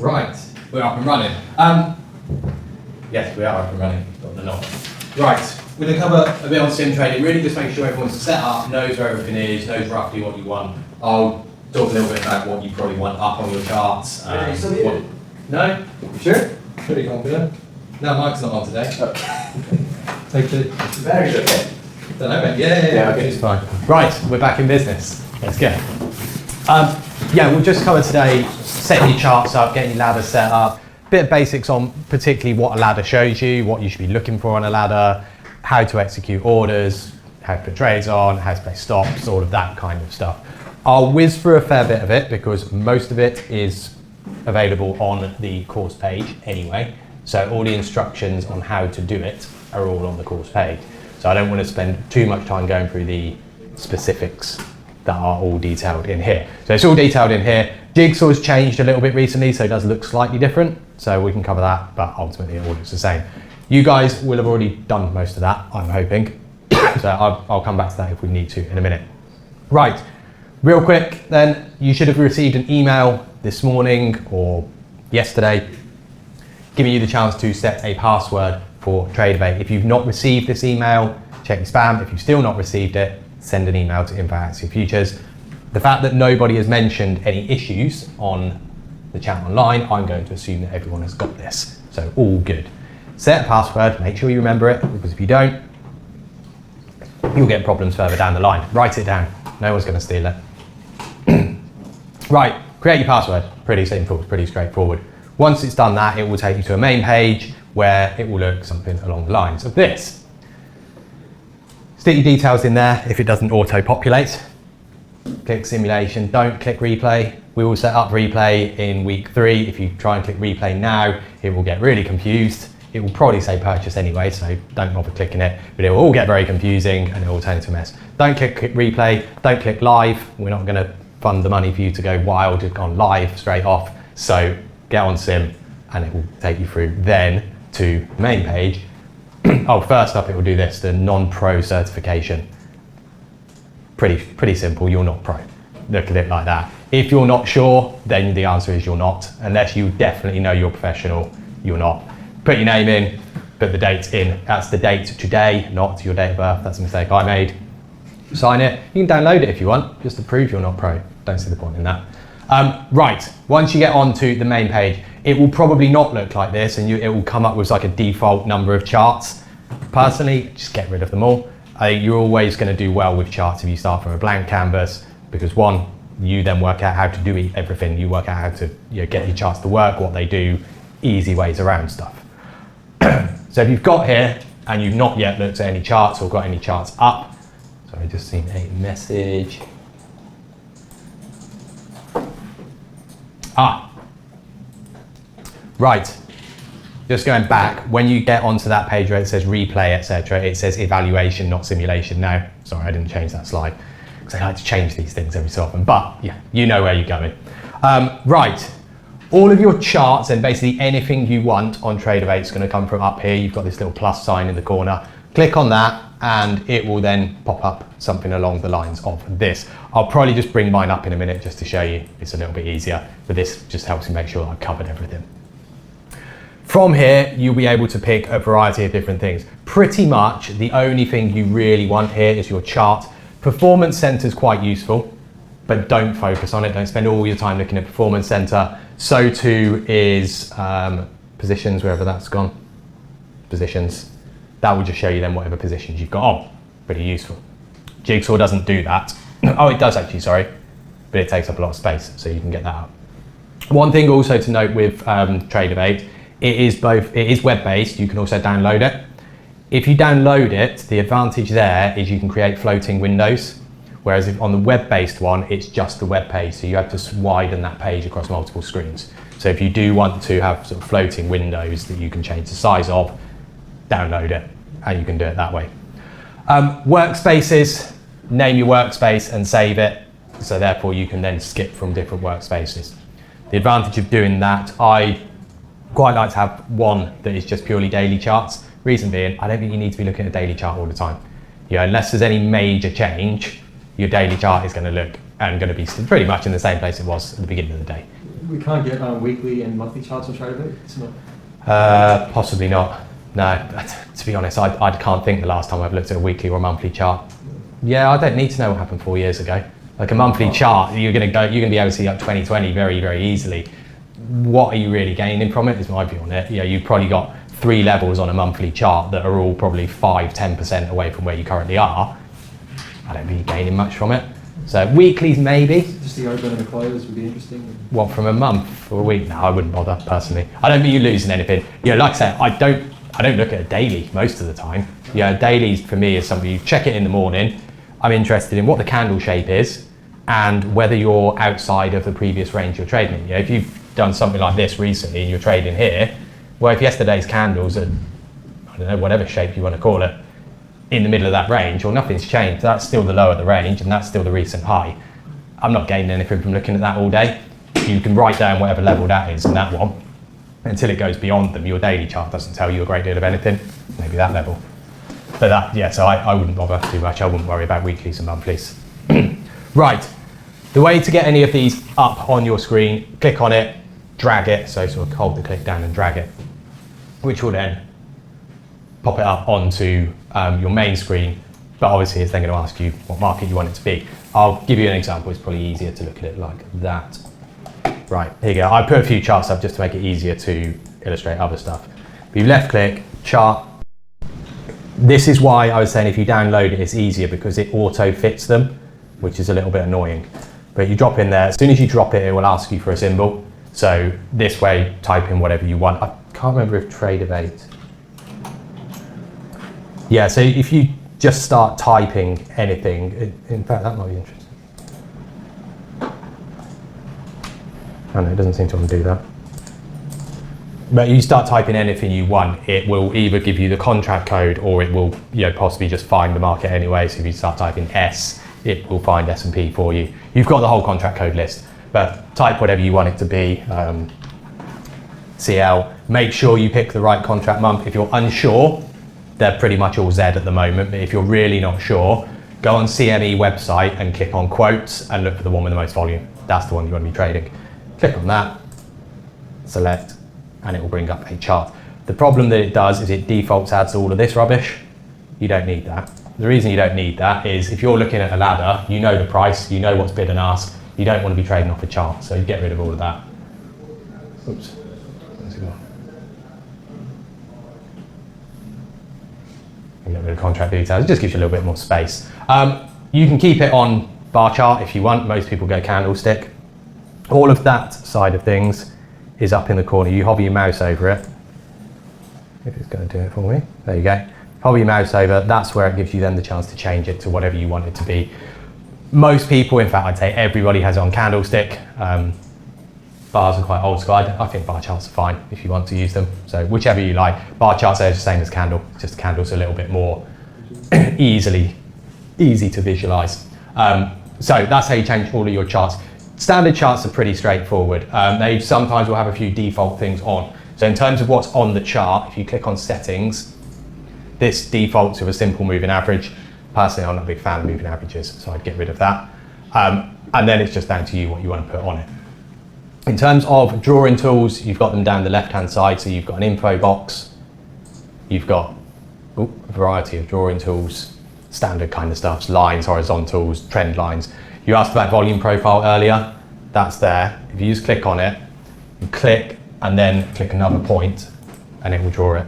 Right, we're up and running. Yes, we are up and running, but we're not. Right, we're going to cover a bit on sim trading, really just make sure everyone's set up, knows where everything is, knows roughly what you want. I'll talk a little bit about what you probably want up on your charts. No? You sure? Pretty confident. No, Mike's not on today. Take the batteries okay. Don't know, mate. Yeah, okay, it's fine. Right, we're back in business. Let's go. Yeah, we'll just cover today setting your charts up, getting your ladder set up, bit of basics on particularly what a ladder shows you, what you should be looking for on a ladder, how to execute orders, how to put trades on, how to play stops, all of that kind of stuff. I'll whiz through a fair bit of it because most of it is available on the course page anyway. So all the instructions on how to do it are all on the course page. So I don't want to spend too much time going through the specifics that are all detailed in here. So it's all detailed in here. Jigsaw's changed a little bit recently, so it does look slightly different. So we can cover that, but ultimately it all looks the same. You guys will have already done most of that, I'm hoping. So I'll come back to that if we need to in a minute. Right, real quick then, you should have received an email this morning or yesterday giving you the chance to set a password for Tradeovate. If you've not received this email, check your spam. If you've still not received it, send an email to info@futures. The fact that nobody has mentioned any issues on the chat online, I'm going to assume that everyone has got this. So all good. Set a password, make sure you remember it, because if you don't, you'll get problems further down the line. Write it down. No one's going to steal it. Right, create your password. Pretty simple, pretty straightforward. Once it's done that, it will take you to a main page where it will look something along the lines of this. Stick your details in there if it doesn't auto-populate. Click simulation, don't click replay. We will set up replay in week 3. If you try and click replay now, it will get really confused. It will probably say purchase anyway, so don't bother clicking it, but it will all get very confusing and it will turn into a mess. Don't click replay, don't click live. We're not gonna fund the money for you to go wild on live straight off. So get on sim and it will take you through then to the main page. Oh, first up it will do this, the non-pro certification. Pretty simple, you're not pro. Look at it like that. If you're not sure, then the answer is you're not. Unless you definitely know you're professional, you're not. Put your name in, put the date in. That's the date today, not your date of birth. That's a mistake I made. Sign it. You can download it if you want, just to prove you're not pro. Don't see the point in that. Right, once you get onto the main page, it will probably not look like this and it will come up with like a default number of charts. Personally, just get rid of them all. You're always going to do well with charts if you start from a blank canvas, because one, you then work out how to do everything. You work out how to get your charts to work, what they do, easy ways around stuff. So if you've got here and you've not yet looked at any charts or got any charts up, sorry, I just seen a message. Right, just going back, when you get onto that page where it says replay, etc., it says evaluation, not simulation now. Sorry, I didn't change that slide because I like to change these things every so often, but yeah, you know where you're going. Right, all of your charts and basically anything you want on Tradeovate is going to come from up here. You've got this little plus sign in the corner. Click on that and it will then pop up something along the lines of this. I'll probably just bring mine up in a minute just to show you. It's a little bit easier, but this just helps me make sure that I've covered everything. From here, you'll be able to pick a variety of different things. Pretty much the only thing you really want here is your chart. Performance Center is quite useful, but don't focus on it. Don't spend all your time looking at Performance Center. So too is positions, wherever that's gone. Positions. That will just show you then whatever positions you've got on. Pretty useful. Jigsaw doesn't do that. Oh, it does actually, sorry. But it takes up a lot of space, so you can get that up. One thing also to note with Tradeovate, it is web-based. You can also download it. If you download it, the advantage there is you can create floating windows. Whereas if on the web-based one, it's just the web page. So you have to widen that page across multiple screens. So if you do want to have sort of floating windows that you can change the size of, download it and you can do it that way. Workspaces, name your workspace and save it. So therefore you can then skip from different workspaces. The advantage of doing that, I quite like to have one that is just purely daily charts. Reason being, I don't think you need to be looking at a daily chart all the time. Unless there's any major change, your daily chart is going to look and going to be pretty much in the same place it was at the beginning of the day. we can't get weekly and monthly charts on Trader. It's not. Possibly not. No, to be honest, I can't think the last time I've looked at a weekly or a monthly chart. Yeah, I don't need to know what happened 4 years ago. Like a monthly chart, you're going to be able to see up 2020 very, very easily. What are you really gaining from it is my view on it. You know, you've probably got 3 levels on a monthly chart that are all probably 5–10% away from where you currently are. I don't think you're gaining much from it. So weeklies maybe. Just the open and the close would be interesting. What, from a month or a week? No, I wouldn't bother personally. I don't think you're losing anything. You know, like I said, I don't look at a daily most of the time. You know, dailies for me is something you check it in the morning. I'm interested in what the candle shape is and whether you're outside of the previous range you're trading in. You know, if you've done something like this recently and you're trading here, well, if yesterday's candles are, I don't know, whatever shape you want to call it, in the middle of that range, well, nothing's changed. That's still the low of the range and that's still the recent high. I'm not gaining anything from looking at that all day. You can write down whatever level that is in that one. Until it goes beyond them, your daily chart doesn't tell you a great deal of anything, maybe that level. But that, yeah, so I wouldn't bother too much. I wouldn't worry about weeklies and monthlies. Right, the way to get any of these up on your screen, click on it, drag it, so sort of hold the click down and drag it, which will then pop it up onto your main screen, but obviously it's then going to ask you what market you want it to be. I'll give you an example, it's probably easier to look at it like that. Right, here you go. I put a few charts up just to make it easier to illustrate other stuff. If you left click, chart. This is why I was saying if you download it, it's easier because it auto fits them, which is a little bit annoying. But you drop in there, as soon as you drop it, it will ask you for a symbol. So this way, type in whatever you want. I can't remember if Tradeovate. Yeah, so if you just start typing anything, in fact, that might be interesting. Oh no, it doesn't seem to want to do that. But you start typing anything you want, it will either give you the contract code or it will, you know, possibly just find the market anyway. So if you start typing S, it will find S&P for you. You've got the whole contract code list, but type whatever you want it to be. CL, make sure you pick the right contract month. If you're unsure, they're pretty much all Z at the moment, but if you're really not sure, go on CME website and click on quotes and look for the one with the most volume. That's the one you want to be trading. Click on that, select, and it will bring up a chart. The problem that it does is it defaults adds all of this rubbish. You don't need that. The reason you don't need that is if you're looking at a ladder, you know the price, you know what's bid and ask, you don't want to be trading off a chart, so you get rid of all of that. Oops. Where's it gone? Get rid of contract details, it just gives you a little bit more space. You can keep it on bar chart if you want, most people go candlestick. All of that side of things is up in the corner. You hover your mouse over it. If it's going to do it for me. There you go. Hover your mouse over, that's where it gives you then the chance to change it to whatever you want it to be. Most people, in fact, I'd say everybody has it on candlestick. Bars are quite old school. I think bar charts are fine if you want to use them. So whichever you like. Bar charts are the same as candle, just candles a little bit more easy to visualize. So that's how you change all of your charts. Standard charts are pretty straightforward. They sometimes will have a few default things on. So in terms of what's on the chart, if you click on settings, this defaults with a simple moving average. Personally, I'm not a big fan of moving averages, so I'd get rid of that. And then it's just down to you what you want to put on it. In terms of drawing tools, you've got them down the left-hand side. So you've got an info box, you've got a variety of drawing tools, standard kind of stuff, lines, horizontals, trend lines. You asked about volume profile earlier, that's there. If you just click on it, you click and then click another point and it will draw it.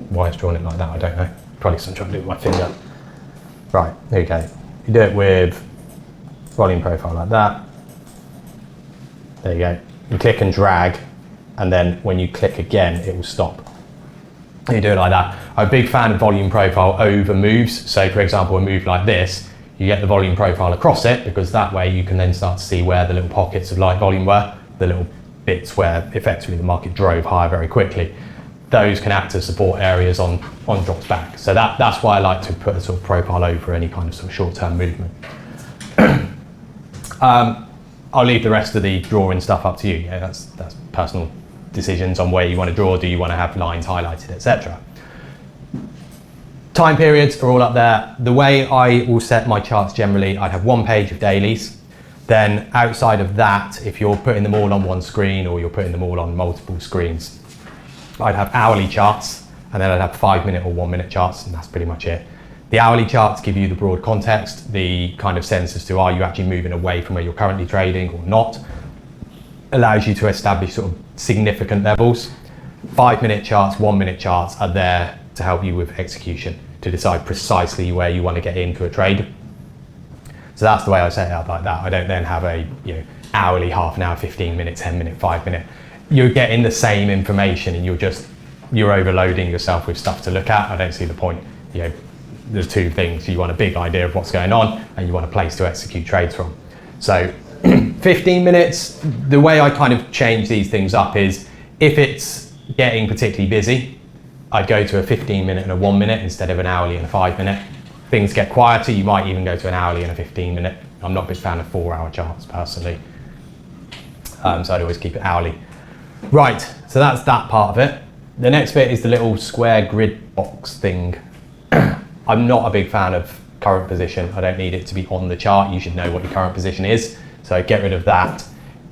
Why it's drawn it like that, I don't know. Probably because I'm trying to do it with my finger. Right, there you go. You do it with volume profile like that. There you go. You click and drag, and then when you click again, it will stop. You do it like that. I'm a big fan of volume profile over moves. So for example, a move like this, you get the volume profile across it because that way you can then start to see where the little pockets of light volume were, the little bits where effectively the market drove higher very quickly. Those can act as support areas on drops back. So that's why I like to put a sort of profile over any kind of sort of short-term movement. I'll leave the rest of the drawing stuff up to you. Yeah, that's personal decisions on where you want to draw. Do you want to have lines highlighted, etc. Time periods are all up there. The way I will set my charts generally, I'd have one page of dailies. Then outside of that, if you're putting them all on one screen or you're putting them all on multiple screens, I'd have hourly charts, and then I'd have 5-minute or 1-minute charts, and that's pretty much it. The hourly charts give you the broad context, the kind of sense as to are you actually moving away from where you're currently trading or not. Allows you to establish sort of significant levels. 5-minute charts, 1-minute charts are there to help you with execution, to decide precisely where you want to get into a trade. So that's the way I set it up like that. I don't then have a hourly, half an hour, 15 minute, 10 minute, 5-minute. You're getting the same information and you're overloading yourself with stuff to look at. I don't see the point. There's two things. You want a big idea of what's going on and you want a place to execute trades from. So 15 minutes, the way I kind of change these things up is if it's getting particularly busy, I'd go to a 15-minute and a 1-minute instead of an hourly and a 5-minute. Things get quieter, you might even go to an hourly and a 15-minute. I'm not a big fan of 4-hour charts personally. So I'd always keep it hourly. Right, so that's that part of it. The next bit is the little square grid box thing. I'm not a big fan of current position. I don't need it to be on the chart. You should know what your current position is. So get rid of that.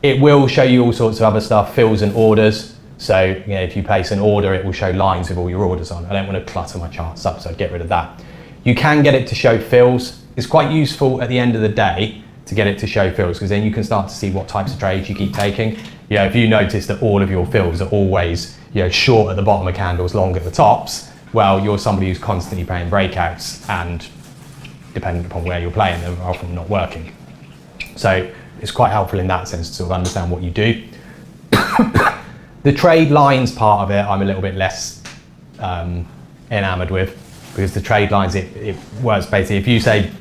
It will show you all sorts of other stuff, fills and orders. So if you place an order, it will show lines with all your orders on. I don't want to clutter my charts up, so get rid of that. You can get it to show fills. It's quite useful at the end of the day to get it to show fills, because then you can start to see what types of trades you keep taking. If you notice that all of your fills are always short at the bottom of candles, long at the tops, well, you're somebody who's constantly playing breakouts, and depending upon where you're playing, they're often not working. So it's quite helpful in that sense to sort of understand what you do. The trade lines part of it, I'm a little bit less enamored with, because the trade lines, it works basically, if you say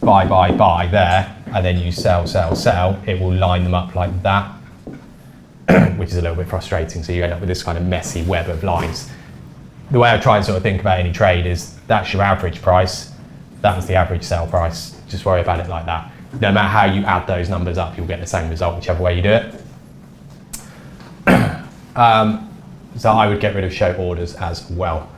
buy, buy, buy there, and then you sell, sell, sell, it will line them up like that, which is a little bit frustrating. So you end up with this kind of messy web of lines. The way I try and sort of think about any trade is that's your average price, that's the average sell price. Just worry about it like that. No matter how you add those numbers up, you'll get the same result whichever way you do it. So I would get rid of show orders as well.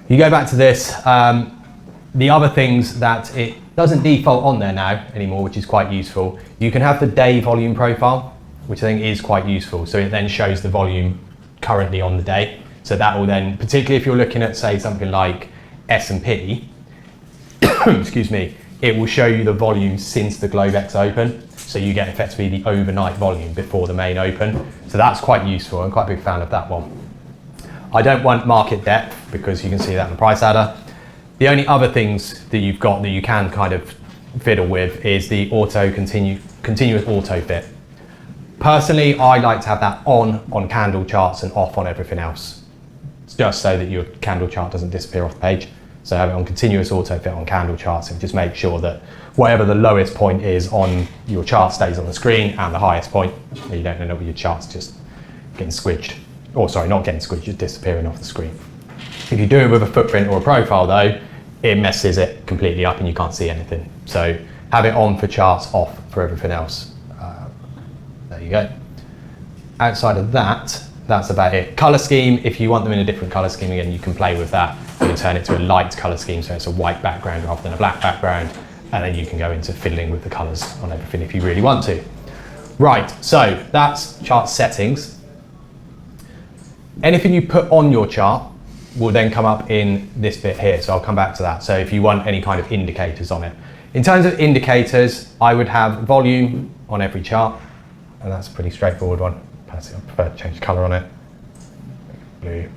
You go back to this, the other things that it doesn't default on there now anymore, which is quite useful. You can have the day volume profile, which I think is quite useful. So it then shows the volume currently on the day. So that will then, particularly if you're looking at say something like S&P, excuse me, it will show you the volume since the Globex open. So you get effectively the overnight volume before the main open. So that's quite useful. I'm quite a big fan of that one. I don't want market depth because you can see that in the price adder. The only other things that you've got that you can kind of fiddle with is the continuous auto fit. Personally, I like to have that on candle charts and off on everything else, just so that your candle chart doesn't disappear off the page. So have it on continuous auto fit on candle charts and just make sure that whatever the lowest point is on your chart stays on the screen, and the highest point, you don't end up with your charts just getting squidged. Or sorry, not getting squidged, just disappearing off the screen. If you do it with a footprint or a profile though, it messes it completely up and you can't see anything. So have it on for charts, off for everything else. There you go. Outside of that, that's about it. Color scheme, if you want them in a different color scheme, again, you can play with that. You can turn it to a light color scheme, so it's a white background rather than a black background. And then you can go into fiddling with the colors on everything if you really want to. Right, so that's chart settings. Anything you put on your chart will then come up in this bit here, so I'll come back to that. So if you want any kind of indicators on it. In terms of indicators, I would have volume on every chart, and that's a pretty straightforward one. Personally, I prefer to change the colour on it. Blue.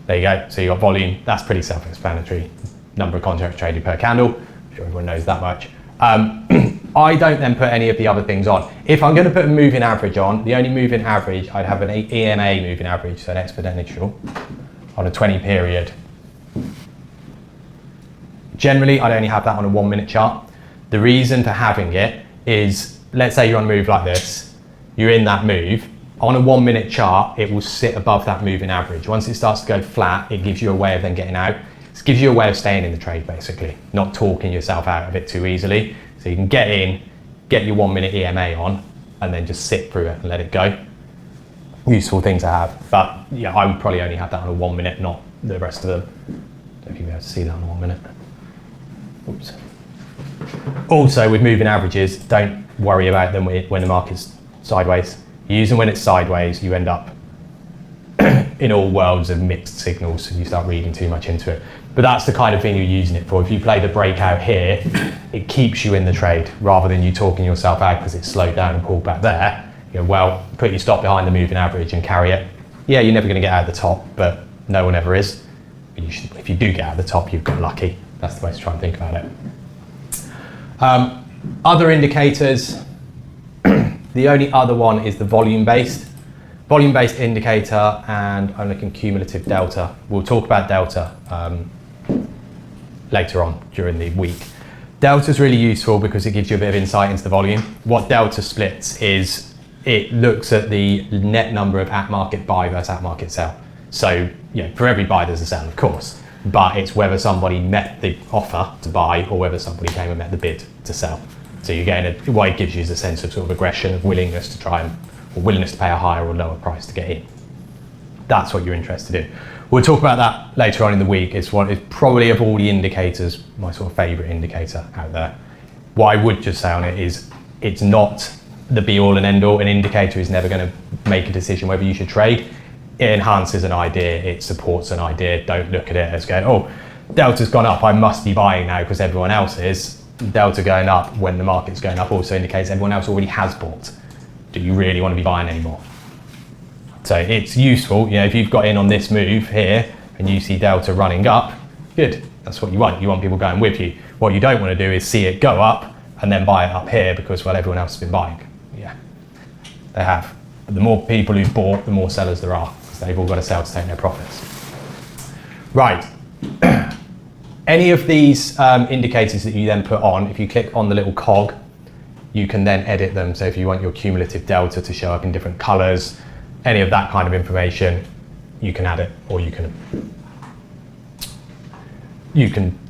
There you go, so you got volume, that's pretty self-explanatory. Number of contracts traded per candle, I'm sure everyone knows that much. I don't then put any of the other things on. If I'm going to put a moving average on, the only moving average, I'd have an EMA moving average, so an exponential, on a 20 period. Generally, I'd only have that on a 1-minute chart. The reason for having it is, let's say you're on a move like this, you're in that move, on a 1-minute chart, it will sit above that moving average. Once it starts to go flat, it gives you a way of then getting out. It gives you a way of staying in the trade, basically, not talking yourself out of it too easily. So you can get in, get your 1-minute EMA on, and then just sit through it and let it go. Useful thing to have, but yeah, I would probably only have that on a 1-minute, not the rest of them. Don't know if you'll be able to see that on a 1-minute. Oops. Also, with moving averages, don't worry about them when the market's sideways. You use them when it's sideways, you end up in all worlds of mixed signals, and you start reading too much into it. But that's the kind of thing you're using it for. If you play the breakout here, it keeps you in the trade rather than you talking yourself out because it's slowed down and pulled back there. You know, well, put your stop behind the moving average and carry it. Yeah, you're never going to get out of the top, but no one ever is. But if you do get out of the top, you've got lucky. That's the way to try and think about it. Other indicators, the only other one is the volume-based. Volume-based indicator, and I'm looking cumulative delta. We'll talk about delta later on during the week. Delta is really useful because it gives you a bit of insight into the volume. What delta splits is it looks at the net number of at-market buy versus at-market sell. So, you know, for every buy there's a sell, of course, but it's whether somebody met the offer to buy or whether somebody came and met the bid to sell. So you're getting what it gives you is a sense of sort of aggression, of willingness to try and, or willingness to pay a higher or lower price to get in. That's what you're interested in. We'll talk about that later on in the week. It's probably of all the indicators, my sort of favourite indicator out there. What I would just say on it is it's not the be all and end all. An indicator is never going to make a decision whether you should trade. It enhances an idea, it supports an idea. Don't look at it as going, oh, delta's gone up, I must be buying now because everyone else is. Delta going up when the market's going up also indicates everyone else already has bought. Do you really want to be buying anymore? So it's useful, you know, if you've got in on this move here and you see delta running up, good, that's what you want. You want people going with you. What you don't want to do is see it go up and then buy it up here because, well, everyone else has been buying. Yeah, they have. But the more people who've bought, the more sellers there are because they've all got to sell to take their profits. Right. Any of these indicators that you then put on, if you click on the little cog, you can then edit them. So if you want your cumulative delta to show up in different colors, any of that kind of information, you can add it or you can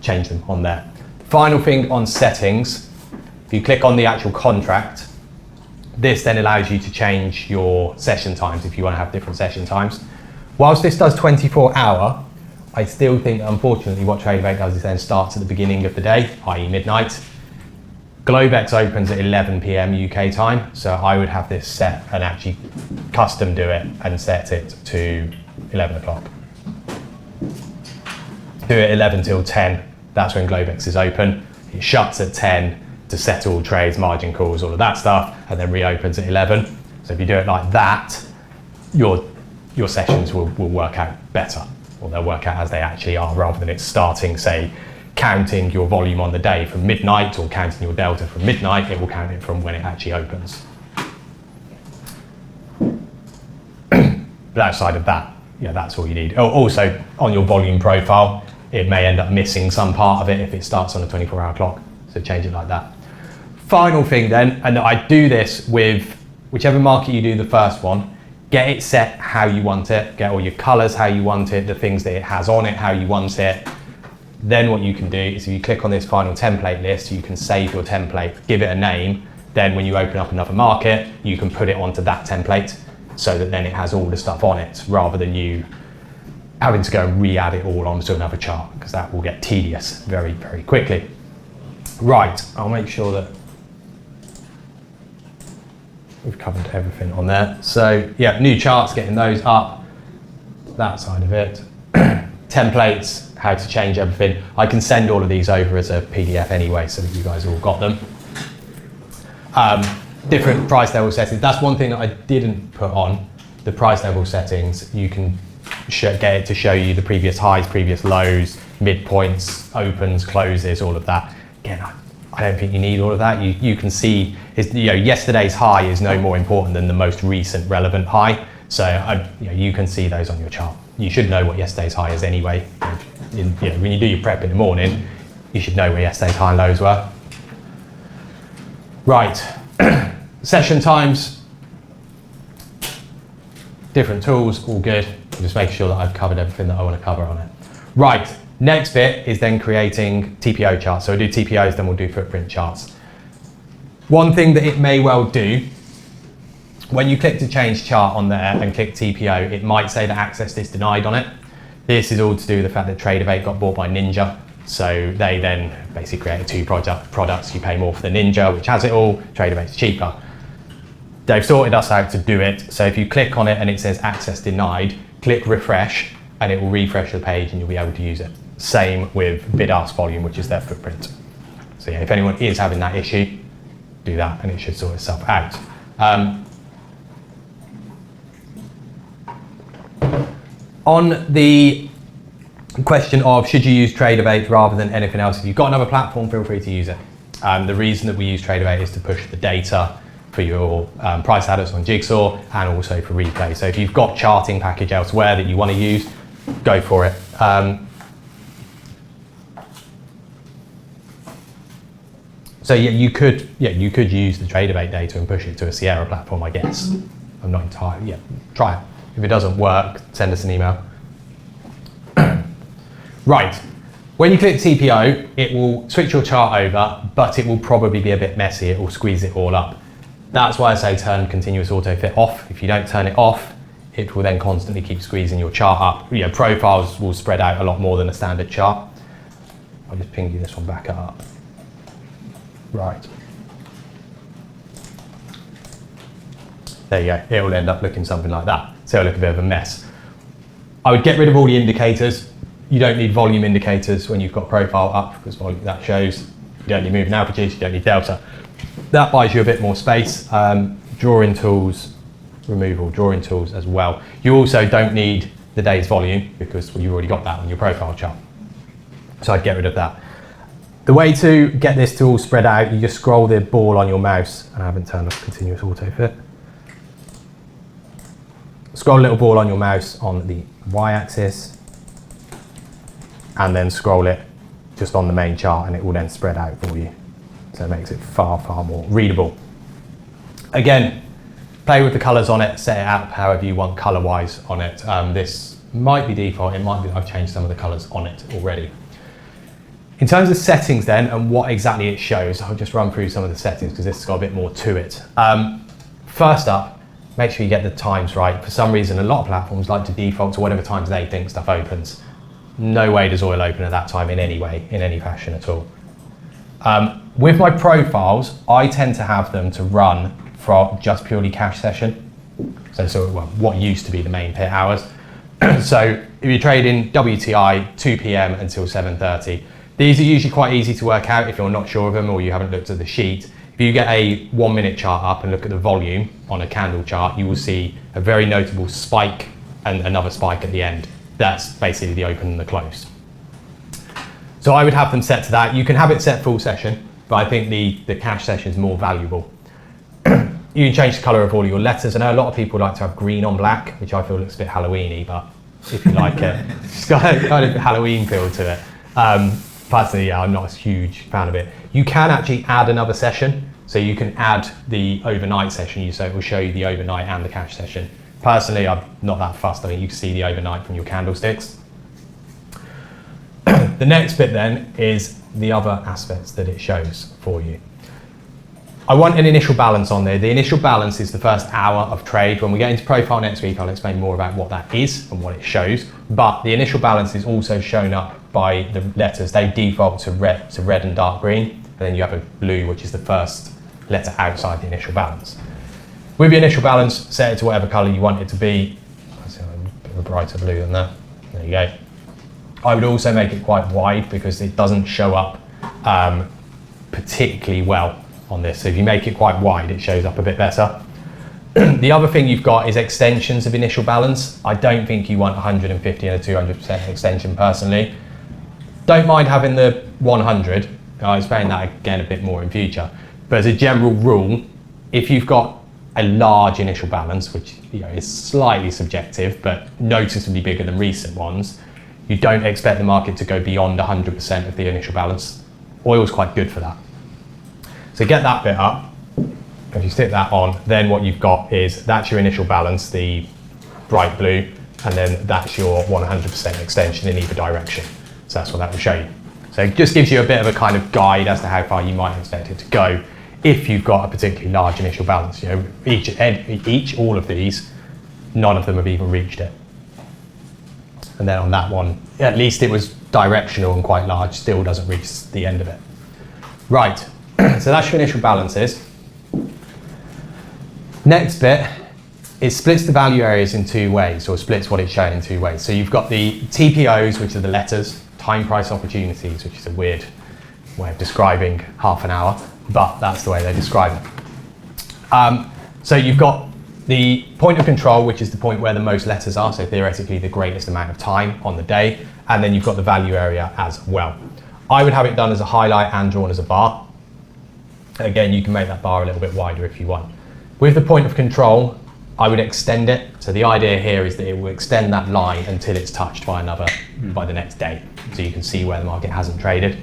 change them on there. Final thing on settings, if you click on the actual contract, this then allows you to change your session times if you want to have different session times. Whilst this does 24-hour, I still think, unfortunately, what Trade8 does is then starts at the beginning of the day, i.e. midnight. Globex opens at 11 PM UK time, so I would have this set and actually custom do it and set it to 11 o'clock. Do it 11 till 10, that's when Globex is open. It shuts at 10 to settle trades, margin calls, all of that stuff, and then reopens at 11. So if you do it like that, your sessions will work out better. Or they'll work out as they actually are rather than it starting, say, counting your volume on the day from midnight or counting your delta from midnight. It will count it from when it actually opens. But outside of that, yeah, that's all you need. Oh, also, on your volume profile, it may end up missing some part of it if it starts on a 24-hour clock. So change it like that. Final thing then, and I do this with whichever market you do the first one, get it set how you want it, get all your colors how you want it, the things that it has on it how you want it. Then what you can do is if you click on this final template list, you can save your template, give it a name. Then when you open up another market, you can put it onto that template so that then it has all the stuff on it rather than you having to go and re-add it all onto another chart because that will get tedious very, very quickly. Right, I'll make sure that we've covered everything on there. So yeah, new charts, getting those up, that side of it. Templates, how to change everything. I can send all of these over as a PDF anyway so that you guys all got them. Different price level settings. That's one thing that I didn't put on, the price level settings. You can get it to show you the previous highs, previous lows, midpoints, opens, closes, all of that. Again, I don't think you need all of that. You can see, yesterday's high is no more important than the most recent relevant high. So you can see those on your chart. You should know what yesterday's high is anyway. When you do your prep in the morning, you should know where yesterday's high and lows were. Right, session times, different tools, all good. Just make sure that I've covered everything that I want to cover on it. Right, next bit is then creating TPO charts. So we'll do TPOs, then we'll do footprint charts. One thing that it may well do, when you click to change chart on there and click TPO, it might say that access is denied on it. This is all to do with the fact that Trade8 got bought by Ninja. So they then basically created two products. You pay more for the Ninja, which has it all, TraderBait's cheaper. They've sorted us out to do it. So if you click on it and it says access denied, click refresh and it will refresh the page and you'll be able to use it. Same with bid ask volume, which is their footprint. So yeah, if anyone is having that issue, do that and it should sort itself out. On the question of should you use TraderBait rather than anything else, if you've got another platform, feel free to use it. The reason that we use TraderBait is to push the data for your price adders on Jigsaw and also for replay. So if you've got charting package elsewhere that you want to use, go for it. So yeah, you could use the TraderBait data and push it to a Sierra platform, I guess. I'm not entirely, try it. If it doesn't work, send us an email. Right, when you click TPO, it will switch your chart over, but it will probably be a bit messy. It will squeeze it all up. That's why I say turn continuous autofit off. If you don't turn it off, it will then constantly keep squeezing your chart up. Profiles will spread out a lot more than a standard chart. I'll just ping you this one back up. Right. There you go. It will end up looking something like that. So it'll look a bit of a mess. I would get rid of all the indicators. You don't need volume indicators when you've got profile up because volume that shows. You don't need moving averages, you don't need delta. That buys you a bit more space. Drawing tools, removal, drawing tools as well. You also don't need the day's volume because you've already got that on your profile chart. So I'd get rid of that. The way to get this to all spread out, you just scroll the ball on your mouse, and I haven't turned off continuous autofit. Scroll a little ball on your mouse on the y-axis, and then scroll it just on the main chart, and it will then spread out for you. So it makes it far, far more readable. Again, play with the colors on it, set it out however you want color-wise on it. This might be default, it might be I've changed some of the colors on it already. In terms of settings then, and what exactly it shows, I'll just run through some of the settings because this has got a bit more to it. First up, make sure you get the times right. For some reason, a lot of platforms like to default to whatever times they think stuff opens. No way does oil open at that time in any way, in any fashion at all. With my profiles, I tend to have them to run for just purely cash session. So what used to be the main pit hours. So if you're trading WTI 2 p.m. until 7:30, these are usually quite easy to work out if you're not sure of them or you haven't looked at the sheet. If you get a 1 minute chart up and look at the volume on a candle chart, you will see a very notable spike and another spike at the end. That's basically the open and the close. So I would have them set to that. You can have it set full session, but I think the cash session is more valuable. You can change the color of all your letters. I know a lot of people like to have green on black, which I feel looks a bit Halloween-y, but if you like it, it's got a kind of Halloween feel to it. Personally, yeah, I'm not a huge fan of it. You can actually add another session. So you can add the overnight session, so it will show you the overnight and the cash session. Personally, I'm not that fussed. I think you can see the overnight from your candlesticks. The next bit then is the other aspects that it shows for you. I want an initial balance on there. The initial balance is the first hour of trade. When we get into profile next week, I'll explain more about what that is and what it shows. But the initial balance is also shown up by the letters. They default to red and dark green. And then you have a blue, which is the first letter outside the initial balance. With your initial balance, set it to whatever color you want it to be. Let's see, a bit of a brighter blue than that. There you go. I would also make it quite wide because it doesn't show up particularly well on this. So if you make it quite wide, it shows up a bit better. The other thing you've got is extensions of initial balance. I don't think you want 150 and a 200% extension personally. Don't mind having the 100. I'll explain that again a bit more in future. But as a general rule, if you've got a large initial balance, which is slightly subjective, but noticeably bigger than recent ones, you don't expect the market to go beyond 100% of the initial balance. Oil's quite good for that. So get that bit up. If you stick that on, then what you've got is that's your initial balance, the bright blue, and then that's your 100% extension in either direction. So that's what that will show you. So it just gives you a bit of a kind of guide as to how far you might expect it to go if you've got a particularly large initial balance. You know, all of these, none of them have even reached it. And then on that one, at least it was directional and quite large, still doesn't reach the end of it. Right, so that's your initial balances. Next bit, it splits the value areas in two ways, or splits what it's showing in two ways. So you've got the TPOs, which are the letters, time price opportunities, which is a weird way of describing half an hour, but that's the way they describe it. So you've got the point of control, which is the point where the most letters are, so theoretically the greatest amount of time on the day, and then you've got the value area as well. I would have it done as a highlight and drawn as a bar. Again, you can make that bar a little bit wider if you want. With the point of control, I would extend it. So the idea here is that it will extend that line until it's touched by by the next day. So you can see where the market hasn't traded.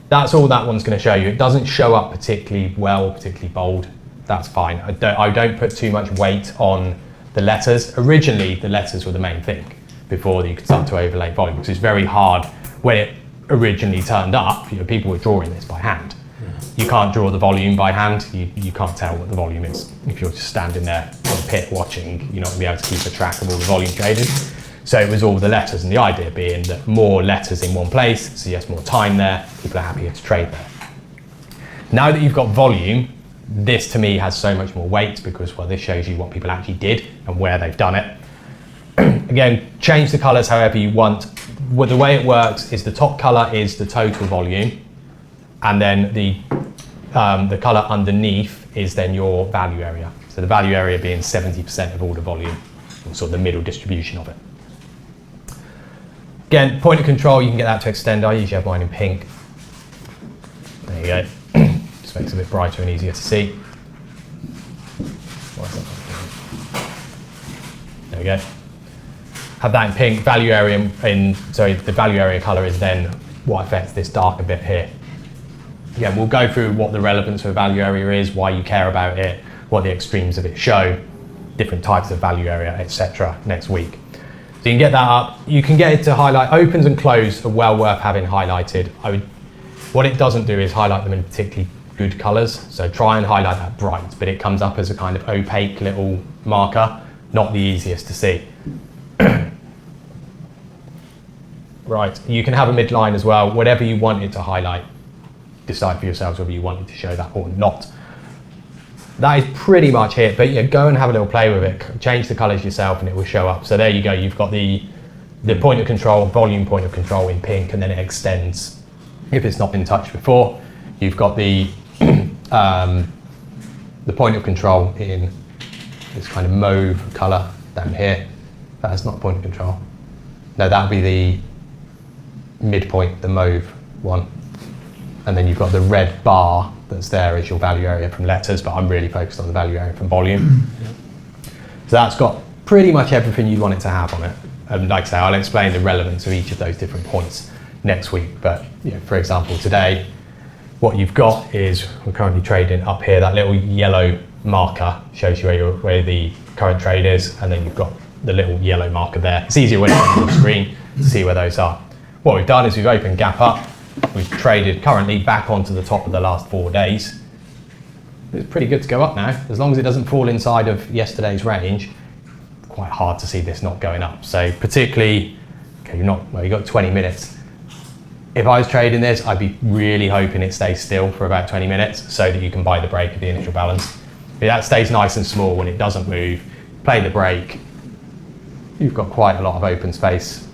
That's all that one's going to show you. It doesn't show up particularly well, particularly bold. That's fine. I don't put too much weight on the letters. Originally, the letters were the main thing before you could start to overlay volume, because it's very hard. When it originally turned up, people were drawing this by hand. You can't draw the volume by hand. You can't tell what the volume is. If you're just standing there on a pit watching, you're not going to be able to keep a track of all the volume traded. So it was all the letters, and the idea being that more letters in one place, so yes, more time there, people are happier to trade there. Now that you've got volume, this to me has so much more weight because, well, this shows you what people actually did and where they've done it. Again, change the colors however you want. Well, the way it works is the top color is the total volume, and then the color underneath is then your value area. So the value area being 70% of all the volume, or sort of the middle distribution of it. Again, point of control, you can get that to extend. I usually have mine in pink. There you go. Just makes it a bit brighter and easier to see. There we go. Have that in pink. Value area the value area color is then what affects this darker bit here. Again, we'll go through what the relevance of a value area is, why you care about it, what the extremes of it show, different types of value area, etc. next week. So you can get that up. You can get it to highlight. Opens and close are well worth having highlighted. What it doesn't do is highlight them in particularly good colours. So try and highlight that bright, but it comes up as a kind of opaque little marker, not the easiest to see. Right, you can have a midline as well, whatever you want it to highlight. Decide for yourselves whether you want it to show that or not. That is pretty much it, but yeah, go and have a little play with it. Change the colours yourself and it will show up. So there you go, you've got the point of control, volume point of control in pink, and then it extends. If it's not been touched before, you've got the point of control in this kind of mauve colour down here. That's not point of control. No, that would be the midpoint, the mauve one. And then you've got the red bar that's there as your value area from letters, but I'm really focused on the value area from volume. So that's got pretty much everything you'd want it to have on it. And like I say, I'll explain the relevance of each of those different points next week. But for example, today, what you've got is we're currently trading up here. That little yellow marker shows you where the current trade is, and then you've got the little yellow marker there. It's easier when it's on the screen to see where those are. What we've done is we've opened gap up. We've traded currently back onto the top of the last 4 days. It's pretty good to go up now. As long as it doesn't fall inside of yesterday's range, quite hard to see this not going up. So particularly, okay, you've got 20 minutes. If I was trading this, I'd be really hoping it stays still for about 20 minutes so that you can buy the break of the initial balance. If that stays nice and small when it doesn't move, play the break, you've got quite a lot of open space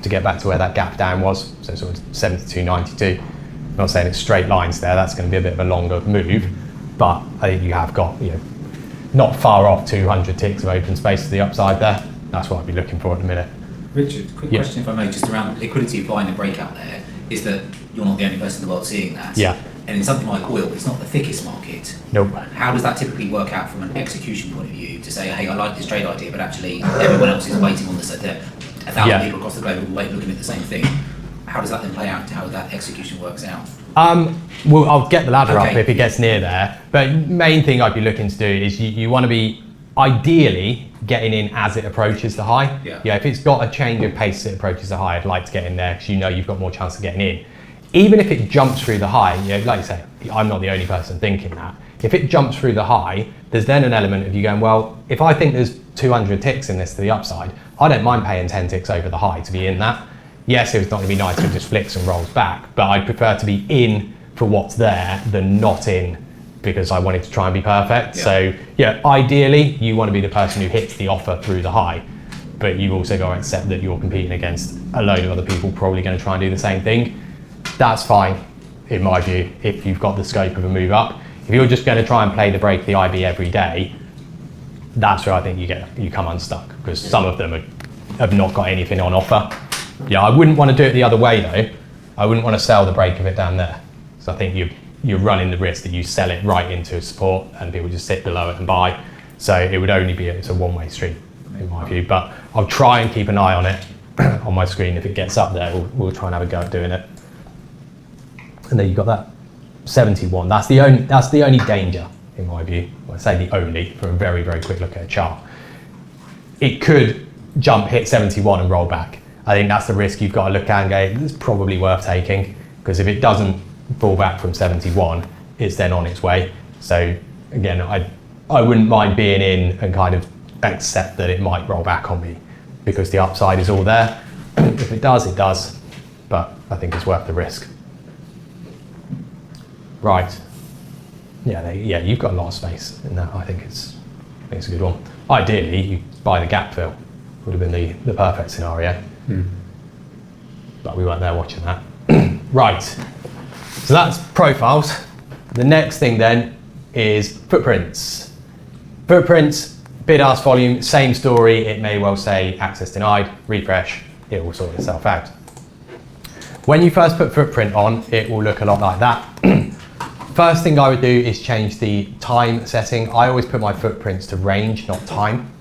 to get back to where that gap down was, so sort of 72.92. I'm not saying it's straight lines there, that's going to be a bit of a longer move, but I think you have got, not far off 200 ticks of open space to the upside there. That's what I'd be looking for at the minute. Richard, quick question if I may, just around liquidity of buying a breakout there, is that you're not the only person in the world seeing that. Yeah. And in something like oil, it's not the thickest market. Nope. How does that typically work out from an execution point of view to say, hey, I like this trade idea, but actually everyone else is waiting on this, 1,000 people across the globe are looking at the same thing. How does that then play out to how that execution works out? Well, I'll get the ladder up if it gets near there. But main thing I'd be looking to do is you want to be ideally getting in as it approaches the high. Yeah. If it's got a change of pace as it approaches the high, I'd like to get in there because you've got more chance of getting in. Even if it jumps through the high, like you say, I'm not the only person thinking that. If it jumps through the high, there's then an element of you going, well, if I think there's 200 ticks in this to the upside, I don't mind paying 10 ticks over the high to be in that. Yes, it's not going to be nice if it just flicks and rolls back, but I'd prefer to be in for what's there than not in because I wanted to try and be perfect. Yeah. So yeah, ideally you want to be the person who hits the offer through the high, but you've also got to accept that you're competing against a load of other people probably going to try and do the same thing. That's fine, in my view, if you've got the scope of a move up. If you're just going to try and play the break the IB every day, that's where I think you come unstuck, because some of them have not got anything on offer. Yeah, I wouldn't want to do it the other way though. I wouldn't want to sell the break of it down there. So I think you're running the risk that you sell it right into support and people just sit below it and buy. So it would only be, it's a one-way street in my view, but I'll try and keep an eye on it on my screen. If it gets up there, we'll try and have a go at doing it. And then you've got that 71. That's the only danger in my view. Well, I say the only for a very, very quick look at a chart. It could jump, hit 71 and roll back. I think that's the risk you've got to look at and go, it's probably worth taking, because if it doesn't fall back from 71, it's then on its way. So again, I wouldn't mind being in and kind of accept that it might roll back on me because the upside is all there. If it does, it does, but I think it's worth the risk. Right. Yeah, you've got a lot of space in that. I think it's a good one. Ideally, you buy the gap fill. Would have been the perfect scenario. But we weren't there watching that. Right. So that's profiles. The next thing then is footprints. Footprints, bid-ask volume, same story. It may well say access denied, refresh, it will sort itself out. When you first put footprint on, it will look a lot like that. First thing I would do is change the time setting. I always put my footprints to range, not time.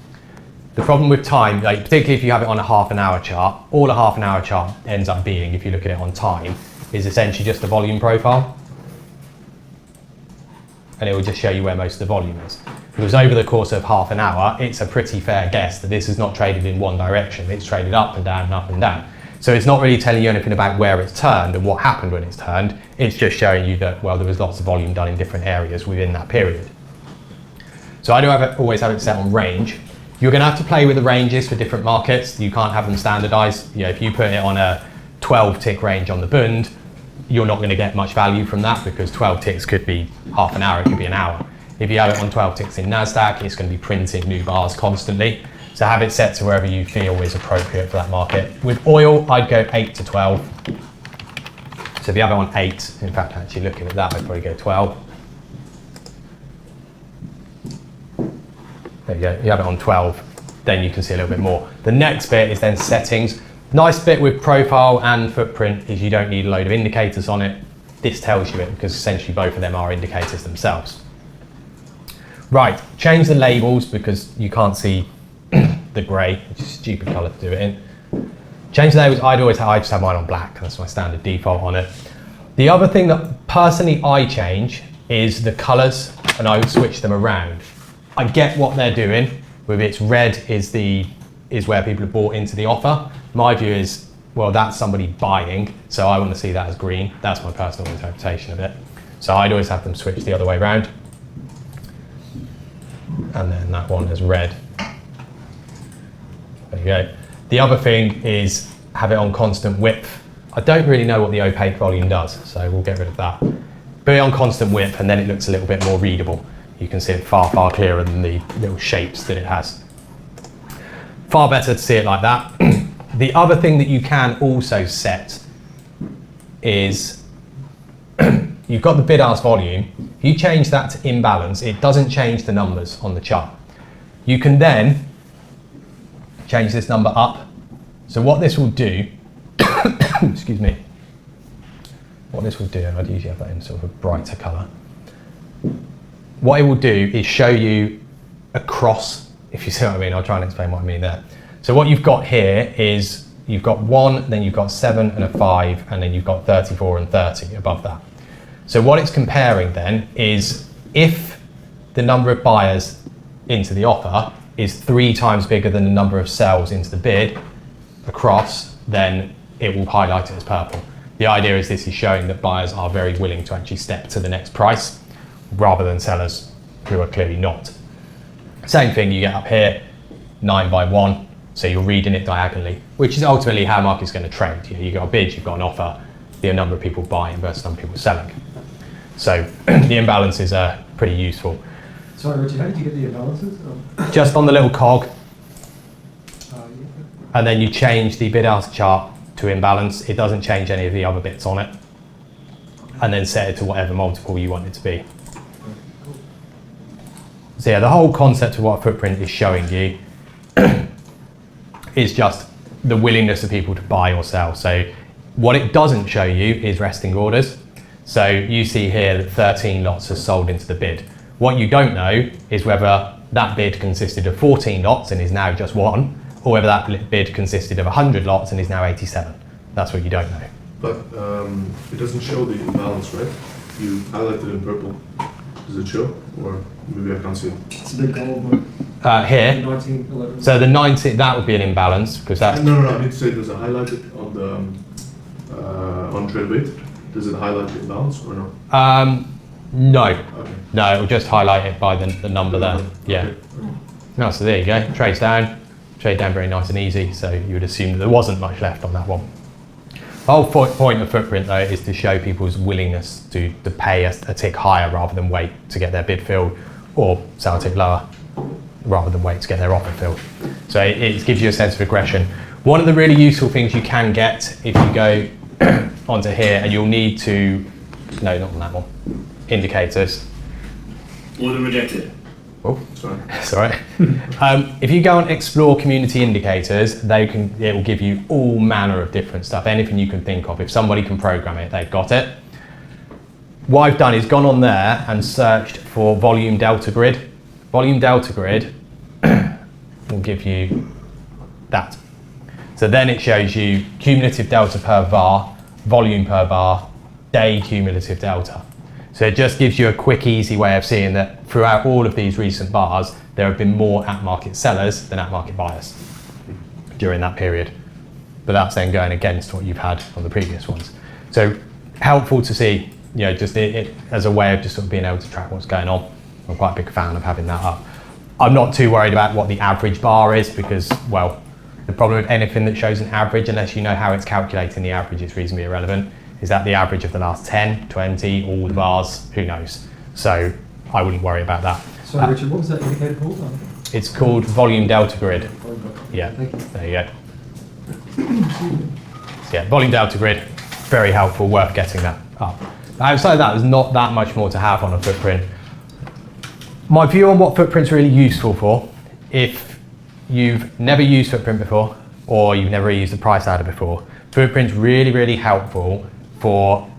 The problem with time, like particularly if you have it on a half an hour chart, all a half an hour chart ends up being, if you look at it on time, is essentially just the volume profile. And it will just show you where most of the volume is. Because over the course of half an hour, it's a pretty fair guess that this is not traded in one direction. It's traded up and down and up and down. So it's not really telling you anything about where it's turned and what happened when it's turned. It's just showing you that, well, there was lots of volume done in different areas within that period. So I do always have it set on range. You're going to have to play with the ranges for different markets. You can't have them standardized. You know, if you put it on a 12 tick range on the Bund, you're not going to get much value from that because 12 ticks could be half an hour, it could be an hour. If you have it on 12 ticks in NASDAQ, it's going to be printing new bars constantly. So have it set to wherever you feel is appropriate for that market. With oil, I'd go 8 to 12. So if you have it on 8, in fact, actually looking at that, I'd probably go 12. There you go, you have it on 12, then you can see a little bit more. The next bit is then settings. Nice bit with profile and footprint is you don't need a load of indicators on it. This tells you it because essentially both of them are indicators themselves. Right, change the labels because you can't see the grey, which is a stupid colour to do it in. Change the labels, I just have mine on black, that's my standard default on it. The other thing that personally I change is the colours, and I would switch them around. I get what they're doing with its red is where people have bought into the offer. My view is, well, that's somebody buying, so I want to see that as green. That's my personal interpretation of it. So I'd always have them switch the other way around. And then that one is red. There you go. The other thing is have it on constant width. I don't really know what the opaque volume does, so we'll get rid of that. Put it on constant width and then it looks a little bit more readable. You can see it far, far clearer than the little shapes that it has. Far better to see it like that. The other thing that you can also set is you've got the bid-ask volume. If you change that to imbalance, it doesn't change the numbers on the chart. You can then change this number up. So what this will do, excuse me, what this will do, and I'd usually have that in sort of a brighter colour. What it will do is show you across, if you see what I mean. I'll try and explain what I mean there. So what you've got here is you've got 1, then you've got 7 and a 5, and then you've got 34 and 30 above that. So what it's comparing then is if the number of buyers into the offer is 3 times bigger than the number of sells into the bid across, then it will highlight it as purple. The idea is this is showing that buyers are very willing to actually step to the next price rather than sellers who are clearly not. Same thing you get up here. 9 by 1, so you're reading it diagonally, which is ultimately how a market's going to trade. You've got a bid, you've got an offer, the number of people buying versus number of people selling. So the imbalances are pretty useful. Sorry, Richard, how did you get the imbalances? Just on the little cog, Yeah. and then you change the bid-ask chart to imbalance. It doesn't change any of the other bits on it. And then set it to whatever multiple you want it to be. So yeah, the whole concept of what a footprint is showing you is just the willingness of people to buy or sell. So what it doesn't show you is resting orders. So you see here that 13 lots are sold into the bid. What you don't know is whether that bid consisted of 14 lots and is now just one, or whether that bid consisted of 100 lots and is now 87. That's what you don't know. But it doesn't show the imbalance, right? You highlighted in purple. Does it show? Or maybe I can't see it. It's a big goal, but Here, 19, 11. so the 90, that would be an imbalance because that's, No, I need to say, does it highlight it on the on trade weight? Does it highlight the imbalance or no? no, Okay. no, it will just highlight it by the number there. Yeah. Okay. No, so there you go, trade down very nice and easy, so you would assume that there wasn't much left on that one. The whole point of footprint though is to show people's willingness to pay a tick higher rather than wait to get their bid filled, or sell a tick lower rather than wait to get their offer filled. So it gives you a sense of aggression. One of the really useful things you can get if you go onto here, and you'll need to, no, not on that one, indicators. Order rejected. Oh, Sorry. sorry. If you go and explore community indicators, it will give you all manner of different stuff, anything you can think of. If somebody can program it, they've got it. What I've done is gone on there and searched for volume delta grid. Volume delta grid will give you that. So then it shows you cumulative delta per var, volume per bar, day cumulative delta. So it just gives you a quick, easy way of seeing that throughout all of these recent bars, there have been more at-market sellers than at-market buyers during that period. But that's then going against what you've had on the previous ones. So helpful to see, just it as a way of just sort of being able to track what's going on. I'm quite a big fan of having that up. I'm not too worried about what the average bar is because, well, the problem with anything that shows an average, unless you know how it's calculating the average, it's reasonably irrelevant. Is that the average of the last 10, 20, all the bars? Who knows? So I wouldn't worry about that. Sorry, Richard, what was that indicator called? It's called volume delta grid. Yeah, Thank you. there you go. So yeah, volume delta grid, very helpful, worth getting that up. Outside of that, there's not that much more to have on a footprint. My view on what footprint's really useful for, if you've never used footprint before, or you've never used a price adder before, footprint's really, really helpful for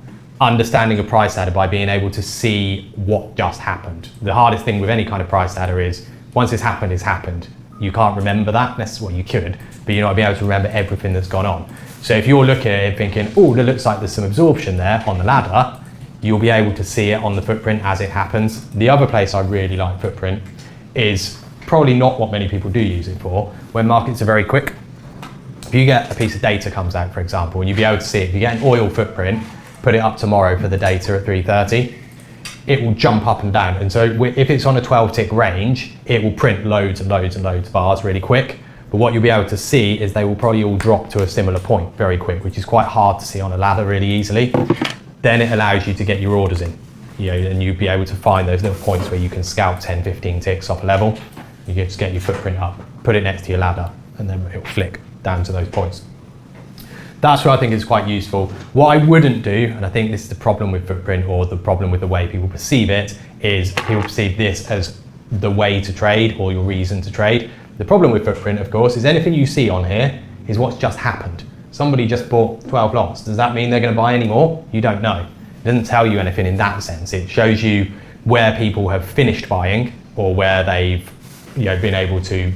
understanding a price adder by being able to see what just happened. The hardest thing with any kind of price adder is once it's happened, it's happened. You can't remember that, that's what you could, but you're not be able to remember everything that's gone on. So if you're looking at it thinking, oh, it looks like there's some absorption there on the ladder, you'll be able to see it on the footprint as it happens. The other place I really like footprint is probably not what many people do use it for, when markets are very quick. If you get a piece of data comes out, for example, and you'll be able to see it, if you get an oil footprint, put it up tomorrow for the data at 3:30, it will jump up and down. And so if it's on a 12 tick range, it will print loads and loads and loads of bars really quick. But what you'll be able to see is they will probably all drop to a similar point very quick, which is quite hard to see on a ladder really easily. Then it allows you to get your orders in, and you'll be able to find those little points where you can scalp 10, 15 ticks off a level. You can just get your footprint up, put it next to your ladder, and then it'll flick down to those points. That's what I think is quite useful. What I wouldn't do, and I think this is the problem with footprint, or the problem with the way people perceive it, is people perceive this as the way to trade or your reason to trade. The problem with footprint, of course, is anything you see on here is what's just happened. Somebody just bought 12 lots. Does that mean they're going to buy any more? You don't know. It doesn't tell you anything in that sense. It shows you where people have finished buying, or where they've been able to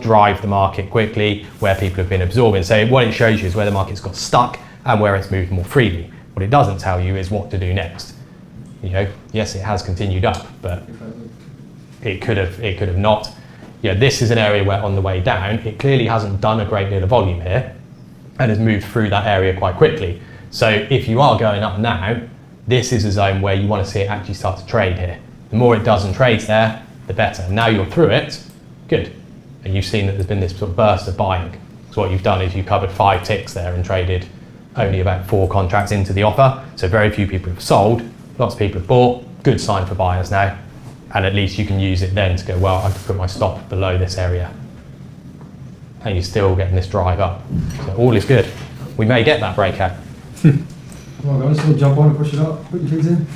drive the market quickly, where people have been absorbing. So what it shows you is where the market's got stuck and where it's moved more freely. What it doesn't tell you is what to do next. Yes, it has continued up, but it could have not. This is an area where on the way down, it clearly hasn't done a great deal of volume here and has moved through that area quite quickly. So if you are going up now, this is a zone where you want to see it actually start to trade here. The more it does and trades there, the better. Now you're through it, good. and you've seen that there's been this sort of burst of buying. So what you've done is you've covered 5 ticks there and traded only about 4 contracts into the offer. So very few people have sold, lots of people have bought, good sign for buyers now. And at least you can use it then to go, well, I can put my stop below this area. And you're still getting this drive up. So all is good. We may get that breakout. Come on guys, so jump on and push it up. Put your things in.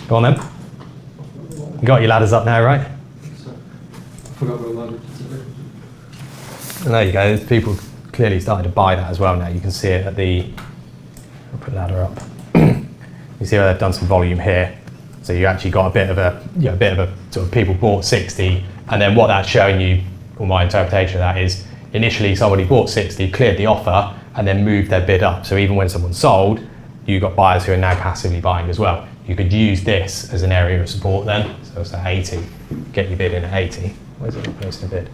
Go on then. You got your ladders up now, right? So, I forgot what ladder. And there you go. There's people clearly starting to buy that as well now. You can see it at the. I'll put the ladder up. You see where they've done some volume here. So you actually got a bit of a sort of people bought 60, and then what that's showing you, or my interpretation of that is, initially somebody bought 60, cleared the offer, and then moved their bid up. So even when someone sold, you got buyers who are now passively buying as well. You could use this as an area of support then. So it's at 80. Get your bid in at 80. Where's it placing a bid?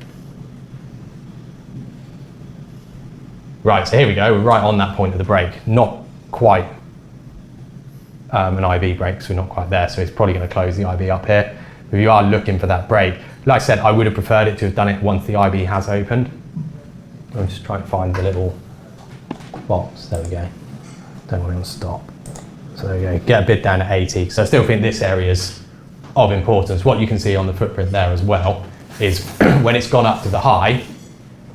Right, so here we go. We're right on that point of the break. Not quite an IB break, so we're not quite there. So it's probably going to close the IB up here. If you are looking for that break, like I said, I would have preferred it to have done it once the IB has opened. I'm just trying to find the little box. There we go. Don't want it to stop. So there we go. Get a bid down at 80. So I still think this area is of importance. What you can see on the footprint there as well is when it's gone up to the high,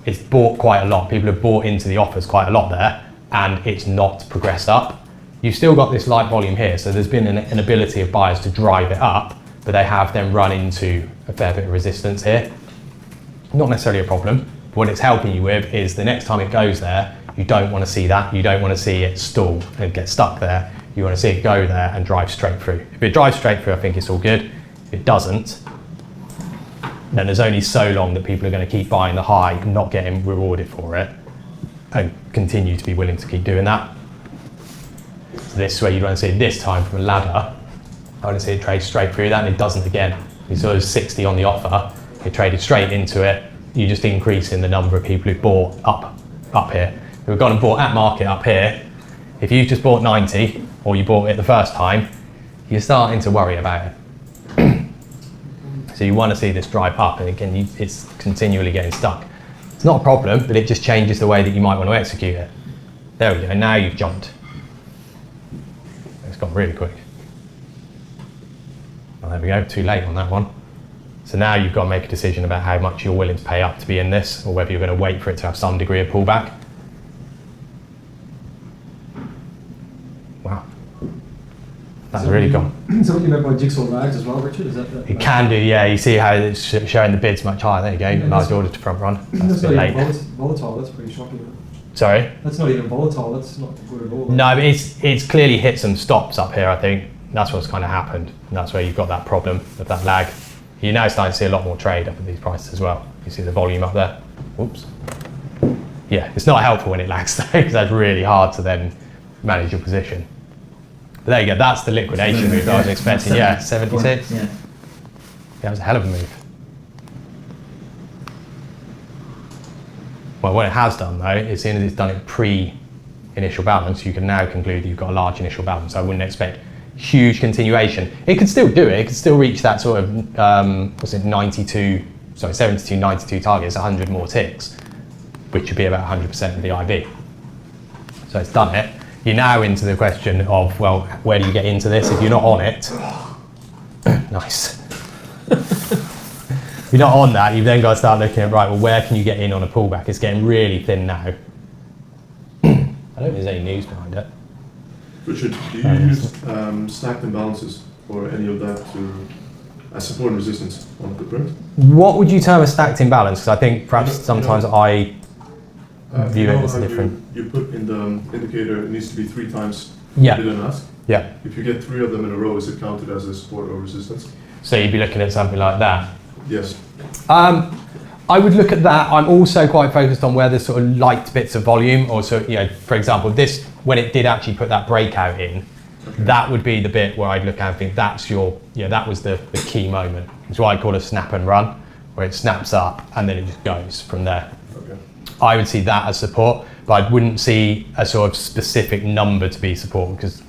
it's bought quite a lot. People have bought into the offers quite a lot there, and it's not progressed up. You've still got this light volume here, so there's been an ability of buyers to drive it up, but they have then run into a fair bit of resistance here. Not necessarily a problem, but what it's helping you with is the next time it goes there, you don't want to see that. You don't want to see it stall and get stuck there. You want to see it go there and drive straight through. If it drives straight through, I think it's all good. If it doesn't, then there's only so long that people are going to keep buying the high and not getting rewarded for it, and continue to be willing to keep doing that. So this is where you'd want to see it this time from a ladder. I want to see it trade straight through that, and it doesn't again. You saw there's 60 on the offer, it traded straight into it. You're just increasing the number of people who bought up here. If we've gone and bought at market up here, if you just bought 90, or you bought it the first time, you're starting to worry about it. So you want to see this drive up, and again, it's continually getting stuck. It's not a problem, but it just changes the way that you might want to execute it. There we go, now you've jumped. It's gone really quick. Well, there we go, too late on that one. So now you've got to make a decision about how much you're willing to pay up to be in this, or whether you're going to wait for it to have some degree of pullback. Wow. That's really gone. So what you meant by jigsaw lags as well, Richard? Is that It can do, yeah. You see how it's showing the bids much higher. There you go, Yeah, large order to front run. That's a not bit even late. volatile, that's pretty shocking. Sorry? That's not even volatile, that's not good at all. No, but it's clearly hit some stops up here, I think. That's what's kind of happened. And that's where you've got that problem of that lag. You're now starting to see a lot more trade up at these prices as well. You see the volume up there. Whoops. Yeah, it's not helpful when it lags though, because that's really hard to then manage your position. But there you go, that's the liquidation move that I was expecting. Yeah, 76. Yeah. That was a hell of a move. Well, what it has done though, is seeing as it's done it pre-initial balance, you can now conclude that you've got a large initial balance. I wouldn't expect huge continuation. It could still do it. It could still reach that sort of, 72, 92 targets, 100 more ticks, which would be about 100% of the IB. So it's done it. You're now into the question of, well, where do you get into this? If you're not on it, nice. If you're not on that, you've then got to start looking at, right, well, where can you get in on a pullback? It's getting really thin now. I don't think there's any news behind it. Richard, do you use stacked imbalances or any of that as support and resistance on the footprint? What would you term a stacked imbalance? Because I think perhaps sometimes I view it as different. You put in the indicator, it needs to be 3 times Yeah. bid and ask. Yeah. If you get 3 of them in a row, is it counted as a support or resistance? So you'd be looking at something like that. Yes. I would look at that. I'm also quite focused on where there's sort of light bits of volume, or so, you know, for example, this, when it did actually put that breakout in, that would be the bit where I'd look at and think that's your, that was the key moment. It's what I call a snap and run, where it snaps up and then it just goes from there. Okay. I would see that as support, but I wouldn't see a sort of specific number to be support, because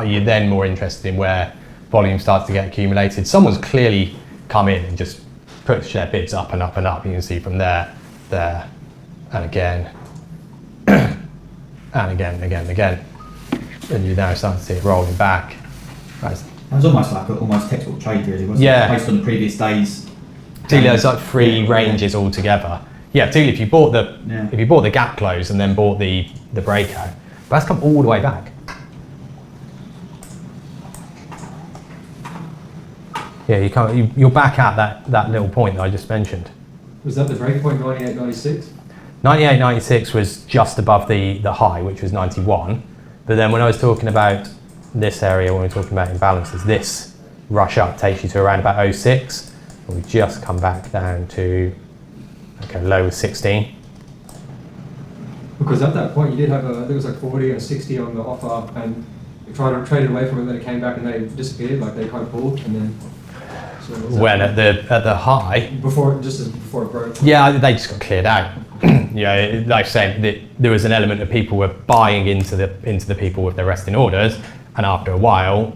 you're then more interested in where volume starts to get accumulated. Someone's clearly come in and just push their bids up and up and up. You can see from there, there, and again, and again, and again, and again. And you now start to see it rolling back. Right. It was almost like almost textbook trade, really, wasn't Yeah. it? Based on the previous days. Particularly those like three ranges all together. Yeah, particularly if you bought the gap close and then bought the breakout, but that's come all the way back. Yeah, you're back at that little point that I just mentioned. Was that the break point, 98, 96? 98, 96 was just above the high, which was 91. But then when I was talking about this area, when we were talking about imbalances, this rush up takes you to around about 06. And we've just come back down to, okay, low was 16. Because at that point you did have there was like 40 or 60 on the offer, and you tried to trade it away from it, then it came back and they disappeared, like they kind of pulled, and then. So When at the high, before it broke. yeah, they just got cleared out. Yeah, like I said, there was an element of people were buying into the people with their resting orders, and after a while,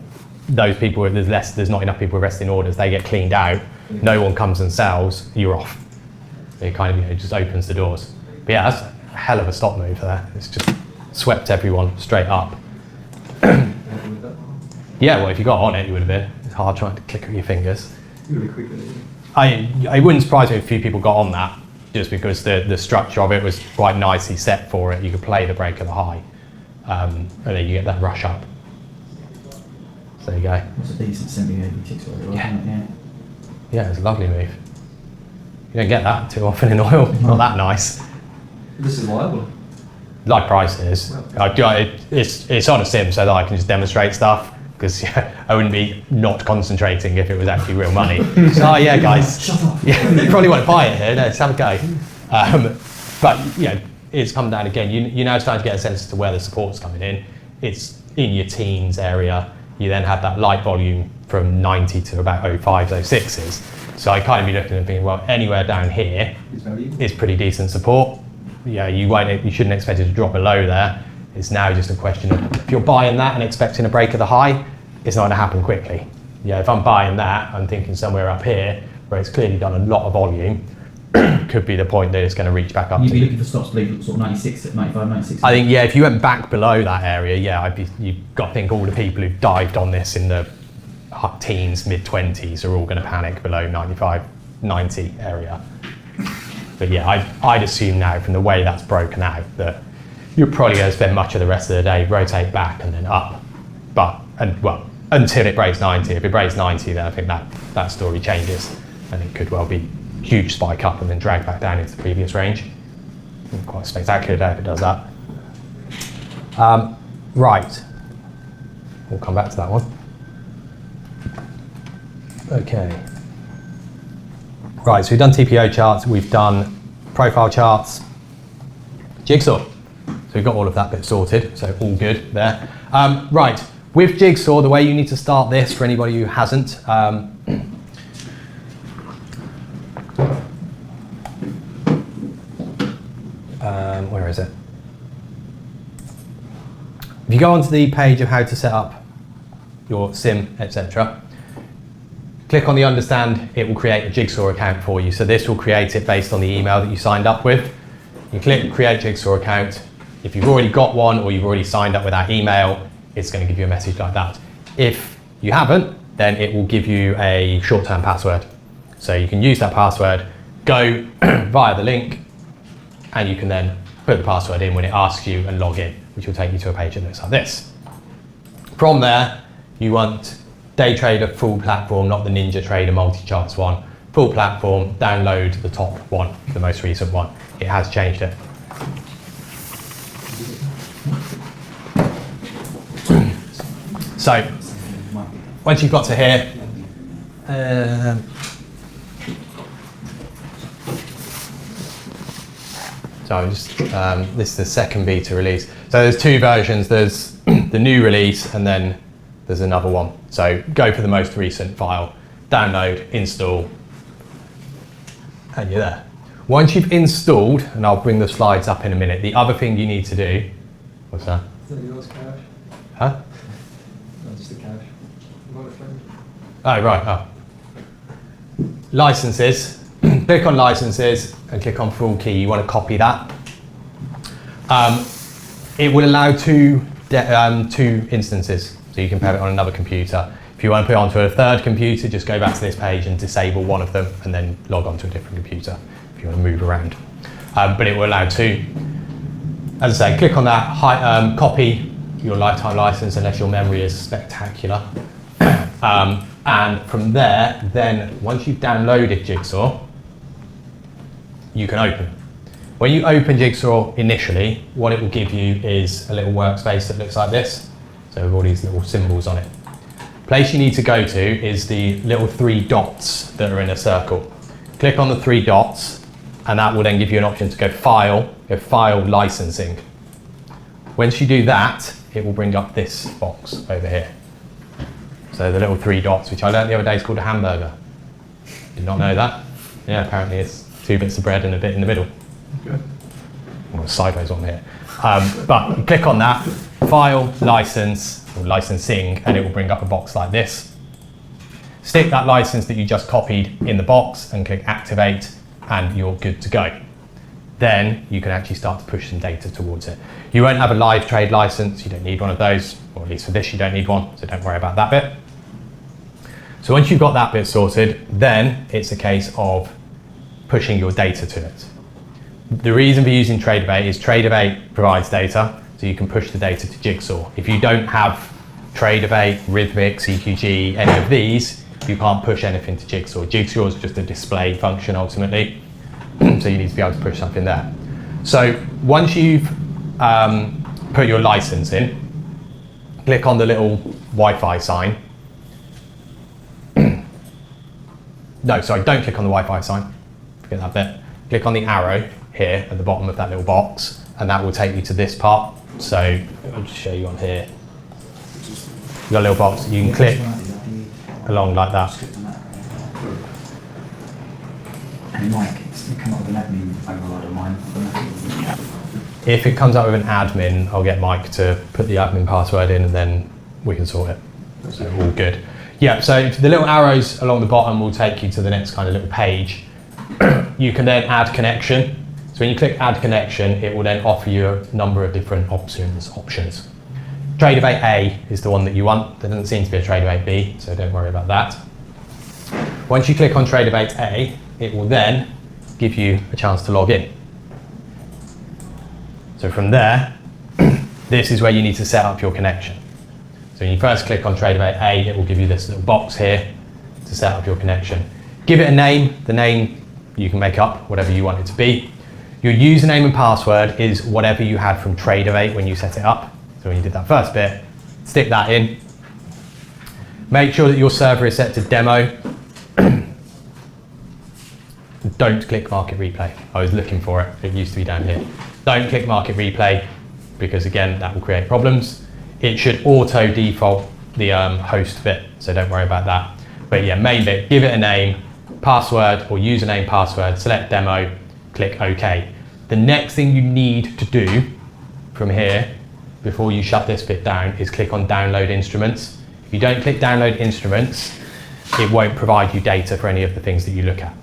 those people, there's not enough people with resting orders, they get cleaned out. No one comes and sells, you're off. It kind of just opens the doors. But yeah, that's a hell of a stop move there. It's just swept everyone straight up. Yeah, well, if you got on it, you would have been. It's hard trying to click with your fingers. It would be quicker. It wouldn't surprise me if a few people got on that, just because the structure of it was quite nicely set for it. You could play the break of the high, and then you get that rush up. So there you go. It's a decent semi-86 order, wasn't it? Yeah. Yeah, it's a lovely move. You don't get that too often in oil. Not that nice. This is viable. Like price is. It's on a sim so that I can just demonstrate stuff, because I wouldn't be not concentrating if it was actually real money. So, oh yeah, guys. Shut up. Yeah, you probably want to buy it here. Let's have a go. But it's come down again. You're now starting to get a sense as to where the support's coming in. It's in your teens area. You then have that light volume from 90 to about 05s, 06s. So I kind of be looking and thinking, well, anywhere down here is pretty decent support. Yeah, you shouldn't expect it to drop below there. It's now just a question of, if you're buying that and expecting a break of the high, it's not going to happen quickly. Yeah, if I'm buying that, I'm thinking somewhere up here where it's clearly done a lot of volume, could be the point that it's going to reach back up. You'd be looking for stops below sort of 96, 95, 96. I think, yeah, if you went back below that area, yeah, you've got to think all the people who've dived on this in the teens, mid-20s are all going to panic below 95, 90 area. But yeah, I'd assume now from the way that's broken out that you're probably going to spend much of the rest of the day rotate back and then up. Until it breaks 90. If it breaks 90, then I think that story changes, and it could well be a huge spike up and then drag back down into the previous range. Quite spectacular day if it does that. Right, we'll come back to that one. Okay. Right, so we've done TPO charts, we've done profile charts, Jigsaw. So we've got all of that bit sorted, so all good there. Right, with Jigsaw, the way you need to start this, for anybody who hasn't, where is it? If you go onto the page of how to set up your sim, etc., click on the understand, it will create a Jigsaw account for you. So this will create it based on the email that you signed up with. You click create Jigsaw account. If you've already got one or you've already signed up with that email, it's going to give you a message like that. If you haven't, then it will give you a short-term password. So you can use that password, go via the link, and you can then put the password in when it asks you and log in, which will take you to a page that looks like this. From there, you want Day Trader full platform, not the Ninja Trader multi-charts one. Full platform, download the top one, the most recent one. It has changed it. So, once you've got to here, this is the second beta release. So there's two versions. There's the new release and then there's another one. So go for the most recent file, download, install, and you're there. Once you've installed, and I'll bring the slides up in a minute, the other thing you need to do, what's that? Is that yours, cash? Huh? No, just the cash. Oh, right, oh. Licenses, click on licenses and click on full key. You want to copy that. It will allow two instances, so you can have it on another computer. If you want to put it onto a third computer, just go back to this page and disable one of them and then log on to a different computer if you want to move around. But it will allow two. As I say, click on that, copy your lifetime license unless your memory is spectacular. And from there, then once you've downloaded Jigsaw, you can open it. When you open Jigsaw initially, what it will give you is a little workspace that looks like this. So with all these little symbols on it. Place you need to go to is the little 3 dots that are in a circle. Click on the 3 dots, and that will then give you an option to go File Licensing. Once you do that, it will bring up this box over here. So the little 3 dots, which I learned the other day is called a hamburger. Did not know that? Yeah, apparently it's 2 bits of bread and a bit in the middle. Okay. Well, sideways on here. But you click on that, File, License, or Licensing, and it will bring up a box like this. Stick that license that you just copied in the box and click Activate, and you're good to go. Then you can actually start to push some data towards it. You won't have a live trade license, you don't need one of those, or at least for this you don't need one, so don't worry about that bit. So once you've got that bit sorted, then it's a case of pushing your data to it. The reason for using Tradeovate is Tradeovate provides data, so you can push the data to Jigsaw. If you don't have Tradeovate, Rhythmic, CQG, any of these, you can't push anything to Jigsaw. Jigsaw is just a display function ultimately, so you need to be able to push something there. So once you've put your license in, click on the little Wi-Fi sign. No, sorry, don't click on the Wi-Fi sign. Forget that bit. Click on the arrow here at the bottom of that little box, and that will take you to this part. So I'll just show you on here. You've got a little box, you can click along like that. And Mike, it's come up with an admin override on mine. If it comes up with an admin, I'll get Mike to put the admin password in and then we can sort it. So all good. Yeah, so the little arrows along the bottom will take you to the next kind of little page. You can then add connection. So when you click add connection, it will then offer you a number of different options. Tradeovate A is the one that you want. There doesn't seem to be a Tradeovate B, so don't worry about that. Once you click on Tradeovate A, it will then give you a chance to log in. So from there, this is where you need to set up your connection. So when you first click on Tradeovate A, it will give you this little box here to set up your connection. Give it a name. The name you can make up, whatever you want it to be. Your username and password is whatever you had from Tradeovate when you set it up. So when you did that first bit, stick that in. Make sure that your server is set to demo. Don't click market replay. I was looking for it. It used to be down here. Don't click market replay because again, that will create problems. It should auto default the host bit, so don't worry about that. But yeah, main bit, give it a name, password or username password, select demo, click OK. The next thing you need to do from here, before you shut this bit down, is click on download instruments. If you don't click download instruments, it won't provide you data for any of the things that you look at.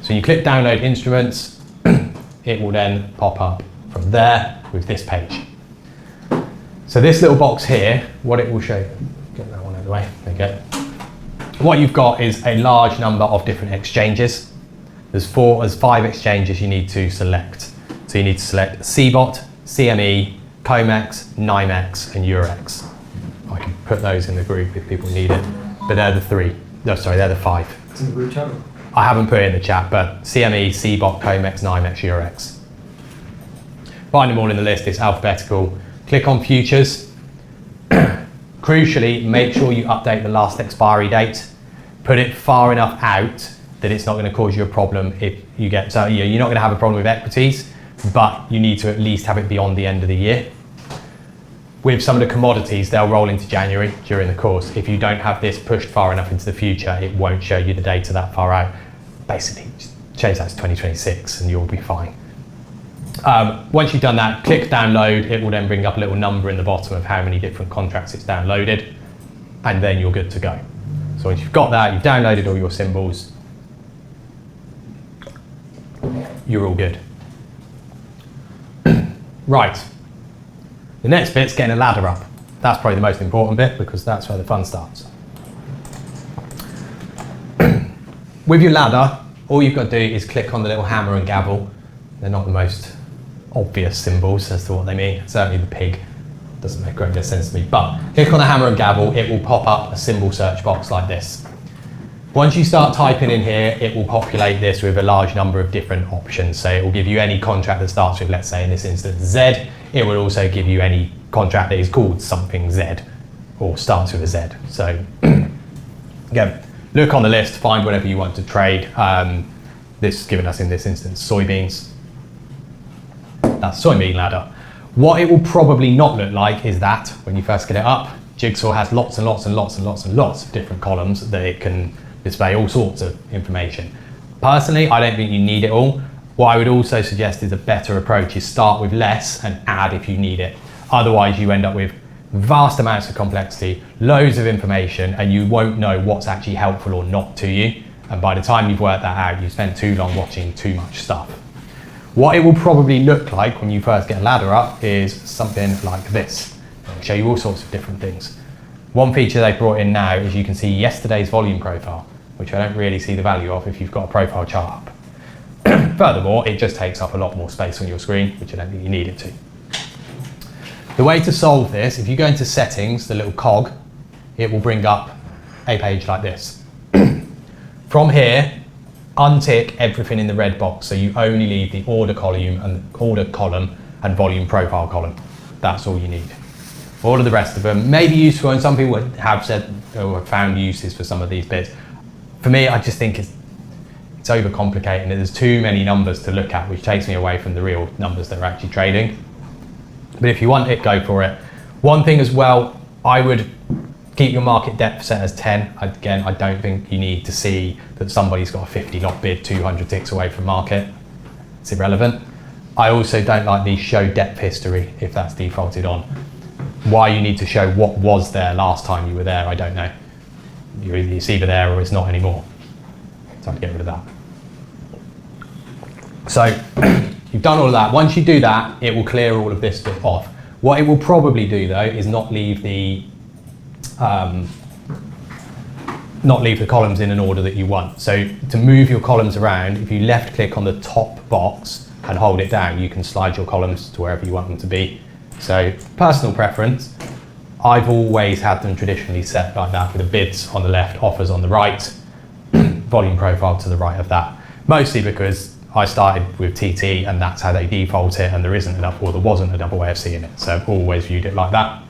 So you click download instruments, it will then pop up from there with this page. So this little box here, what it will show, get that one out of the way, there you go. What you've got is a large number of different exchanges. There's 5 exchanges you need to select. So you need to select CBOT, CME, COMEX, NYMEX, and Eurex. I can put those in the group if people need it, but they're the 3. No, sorry, they're the 5. It's in the group chat. I haven't put it in the chat, but CME, CBOT, COMEX, NYMEX, Eurex. Find them all in the list, it's alphabetical. Click on futures. Crucially, make sure you update the last expiry date. Put it far enough out that it's not going to cause you a problem if you get, so you're not going to have a problem with equities, but you need to at least have it beyond the end of the year. With some of the commodities, they'll roll into January during the course. If you don't have this pushed far enough into the future, it won't show you the data that far out. Basically, just change that to 2026 and you'll be fine. Once you've done that, click download. It will then bring up a little number in the bottom of how many different contracts it's downloaded, and then you're good to go. So once you've got that, you've downloaded all your symbols, you're all good. Right, the next bit's getting a ladder up. That's probably the most important bit because that's where the fun starts. With your ladder, all you've got to do is click on the little hammer and gavel. They're not the most obvious symbols as to what they mean. Certainly the pig doesn't make great deal of sense to me, but click on the hammer and gavel, it will pop up a symbol search box like this. Once you start typing in here, it will populate this with a large number of different options. So it will give you any contract that starts with, let's say in this instance, Z. It will also give you any contract that is called something Z or starts with a Z. So again, look on the list, find whatever you want to trade. This is giving us in this instance soybeans. That's soybean ladder. What it will probably not look like is that when you first get it up, Jigsaw has lots and lots and lots and lots and lots of different columns that it can display all sorts of information. Personally, I don't think you need it all. What I would also suggest is a better approach is start with less and add if you need it. Otherwise, you end up with vast amounts of complexity, loads of information, and you won't know what's actually helpful or not to you. And by the time you've worked that out, you've spent too long watching too much stuff. What it will probably look like when you first get a ladder up is something like this. It'll show you all sorts of different things. One feature they brought in now is you can see yesterday's volume profile, which I don't really see the value of if you've got a profile chart up. Furthermore, it just takes up a lot more space on your screen, which I don't think you need it to. The way to solve this, if you go into settings, the little cog, it will bring up a page like this. From here, untick everything in the red box, so you only leave the order column and volume profile column. That's all you need. All of the rest of them may be useful, and some people have said or have found uses for some of these bits. For me, I just think it's overcomplicated and there's too many numbers to look at, which takes me away from the real numbers that are actually trading. But if you want it, go for it. One thing as well, I would keep your market depth set as 10. Again, I don't think you need to see that somebody's got a 50 lot bid 200 ticks away from market. It's irrelevant. I also don't like the show depth history if that's defaulted on. Why you need to show what was there last time you were there, I don't know. It's either there or it's not anymore. So I'd get rid of that. So you've done all of that. Once you do that, it will clear all of this bit off. What it will probably do though is not leave the columns in an order that you want. So to move your columns around, if you left click on the top box and hold it down, you can slide your columns to wherever you want them to be. So personal preference, I've always had them traditionally set like that with the bids on the left, offers on the right, volume profile to the right of that. Mostly because I started with TT and that's how they default it, and there isn't enough, or there wasn't another way of seeing it. So I've always viewed it like that.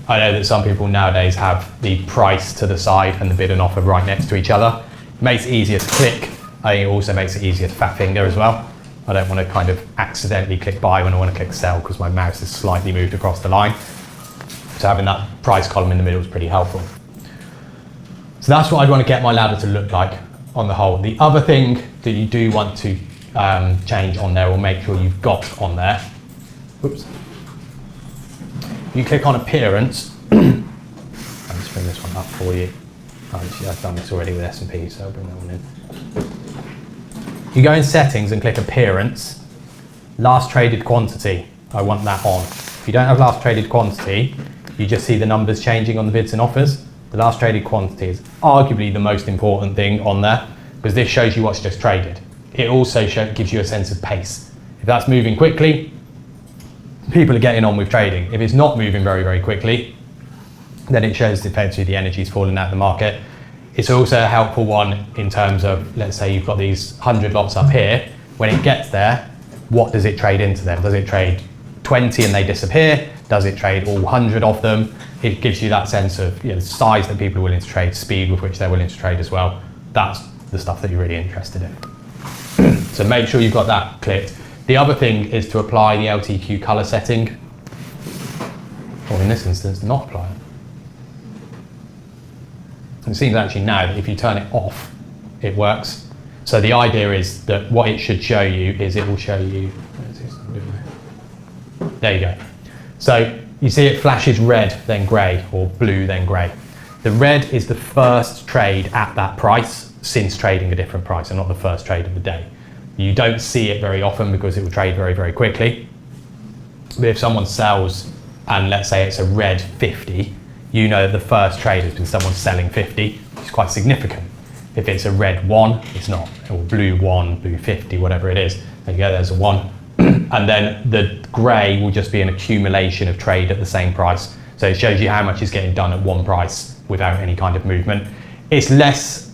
I know that some people nowadays have the price to the side and the bid and offer right next to each other. It makes it easier to click. I think it also makes it easier to fat finger as well. I don't want to kind of accidentally click buy when I want to click sell because my mouse is slightly moved across the line. So having that price column in the middle is pretty helpful. So that's what I'd want to get my ladder to look like on the whole. The other thing that you do want to change on there, or make sure you've got on there, whoops. You click on appearance. I'll just bring this one up for you. Actually, I've done this already with S&P, so I'll bring that one in. You go in settings and click appearance, last traded quantity. I want that on. If you don't have last traded quantity, you just see the numbers changing on the bids and offers. The last traded quantity is arguably the most important thing on there because this shows you what's just traded. It also gives you a sense of pace. If that's moving quickly, people are getting on with trading. If it's not moving very, very quickly, then it shows effectively the energy's falling out of the market. It's also a helpful one in terms of, let's say you've got these 100 lots up here. When it gets there, what does it trade into them? Does it trade 20 and they disappear? Does it trade all 100 of them? It gives you that sense of size that people are willing to trade, speed with which they're willing to trade as well. That's the stuff that you're really interested in. So make sure you've got that clicked. The other thing is to apply the LTQ color setting, or in this instance, not apply it. It seems actually now that if you turn it off, it works. So the idea is that what it should show you is it will show you, there you go. So you see it flashes red, then grey, or blue, then grey. The red is the first trade at that price since trading a different price, and not the first trade of the day. You don't see it very often because it will trade very, very quickly. But if someone sells, and let's say it's a red 50, you know that the first trade has been someone selling 50, it's quite significant. If it's a red 1, it's not, or blue 1, blue 50, whatever it is. There you go, there's a 1. And then the grey will just be an accumulation of trade at the same price. So it shows you how much is getting done at one price without any kind of movement. It's less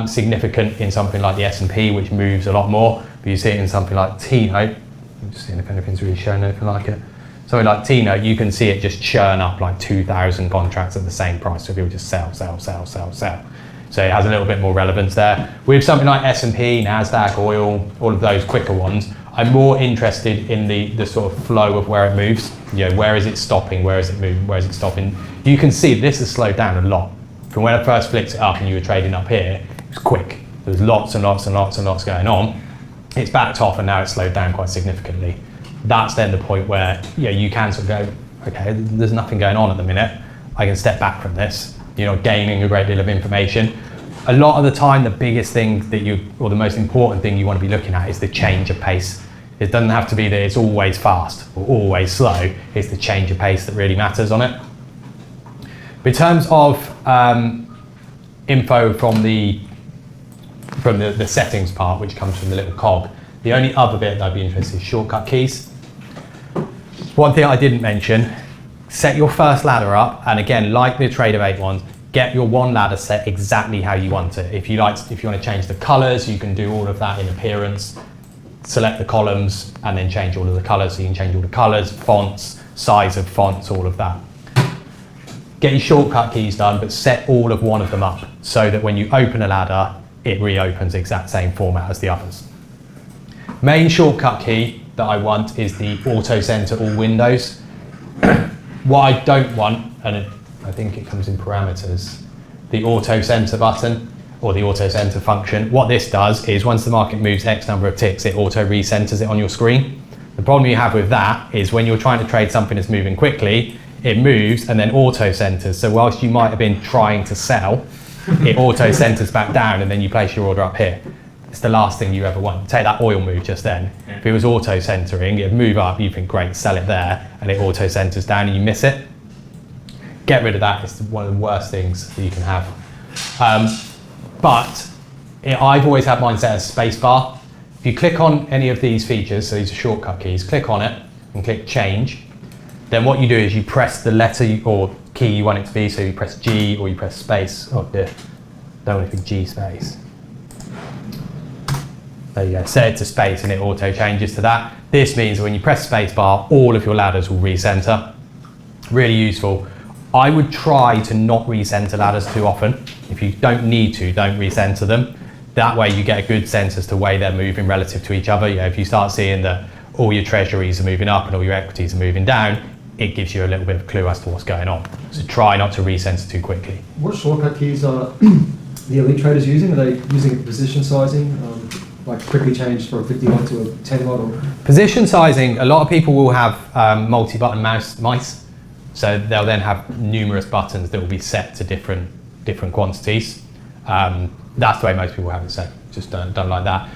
significant in something like the S&P, which moves a lot more, but you see it in something like T-note. I'm just seeing if anything's really showing anything like it. Something like T-note, you can see it just churn up like 2,000 contracts at the same price. So people just sell, sell, sell, sell, sell. So it has a little bit more relevance there. With something like S&P, NASDAQ, oil, all of those quicker ones, I'm more interested in the sort of flow of where it moves. You know, where is it stopping? Where is it moving? Where is it stopping? You can see this has slowed down a lot. From when I first flicked it up and you were trading up here, it was quick. There was lots and lots and lots and lots going on. It's backed off and now it's slowed down quite significantly. That's then the point where you can sort of go, okay, there's nothing going on at the minute. I can step back from this. You're not gaining a great deal of information. A lot of the time, the biggest thing that or the most important thing you want to be looking at is the change of pace. It doesn't have to be that it's always fast or always slow. It's the change of pace that really matters on it. But in terms of info from the settings part, which comes from the little cog, the only other bit that I'd be interested in is shortcut keys. One thing I didn't mention, set your first ladder up, and again, like the Trader 8 ones, get your one ladder set exactly how you want it. If you want to change the colors, you can do all of that in appearance. Select the columns and then change all of the colors. So you can change all the colors, fonts, size of fonts, all of that. Get your shortcut keys done, but set all of one of them up so that when you open a ladder, it reopens the exact same format as the others. Main shortcut key that I want is the auto center all windows. What I don't want, and I think it comes in parameters, the auto center button or the auto center function. What this does is once the market moves X number of ticks, it auto recenters it on your screen. The problem you have with that is when you're trying to trade something that's moving quickly, it moves and then auto centers. So whilst you might have been trying to sell, it auto centers back down and then you place your order up here. It's the last thing you ever want. Take that oil move just then. If it was auto centering, it'd move up, you think great, sell it there, and it auto centers down and you miss it. Get rid of that, it's one of the worst things that you can have. I've always had mine set as spacebar. If you click on any of these features, so these are shortcut keys, click on it and click change. Then what you do is you press the letter or key you want it to be, so you press G or you press space. Oh dear, don't want it to be G space. There you go, set it to space and it auto changes to that. This means when you press spacebar, all of your ladders will recenter. Really useful. I would try to not recenter ladders too often. If you don't need to, don't recenter them. That way you get a good sense as to the way they're moving relative to each other. If you start seeing that all your treasuries are moving up and all your equities are moving down, it gives you a little bit of a clue as to what's going on. So try not to recenter too quickly. What shortcut keys are the elite traders using? Are they using position sizing? Like quickly change from a 50 lot to a 10 lot? Or? Position sizing, a lot of people will have multi-button mice. So they'll then have numerous buttons that will be set to different quantities. That's the way most people have it set, just done like that.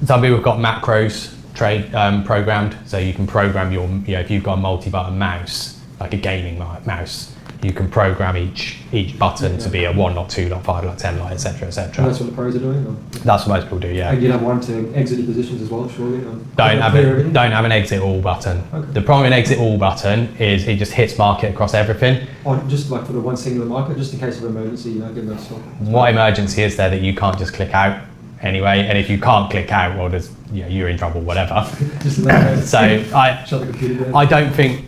Some people have got macros programmed, so you can program your, if you've got a multi-button mouse, like a gaming mouse, you can program each button to be a 1 lot, 2 lot, 5 lot, 10 lot, etc., etc. And that's what the pros are doing? Or? That's what most people do, yeah. And you'd have one to exit your positions as well, surely? Don't have an exit all button. Okay. The problem with an exit all button is it just hits market across everything. Oh, just like for the one singular market, just in case of emergency, give that stop. What emergency is there that you can't just click out anyway? And if you can't click out, well, you're in trouble, whatever. So I don't think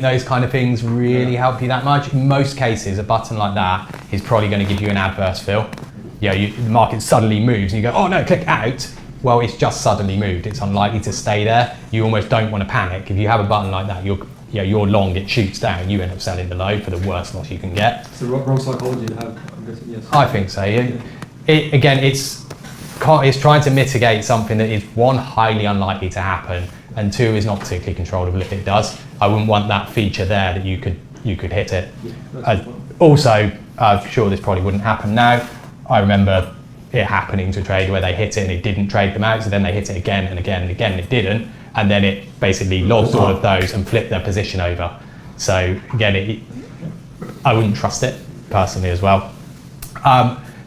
those kind of things really help you that much. In most cases, a button like that is probably going to give you an adverse feel. The market suddenly moves and you go, oh no, click out. Well, it's just suddenly moved. It's unlikely to stay there. You almost don't want to panic. If you have a button like that, you're long, it shoots down, you end up selling the low for the worst loss you can get. It's the wrong psychology to have, I'm guessing, yes. I think so, yeah. It's trying to mitigate something that is, one, highly unlikely to happen, and two, is not particularly controllable if it does. I wouldn't want that feature there that you could hit it. Also, I'm sure this probably wouldn't happen now. I remember it happening to a trader where they hit it and it didn't trade them out, so then they hit it again and again and again and it didn't, and then it basically logged all of those and flipped their position over. So again, I wouldn't trust it personally as well.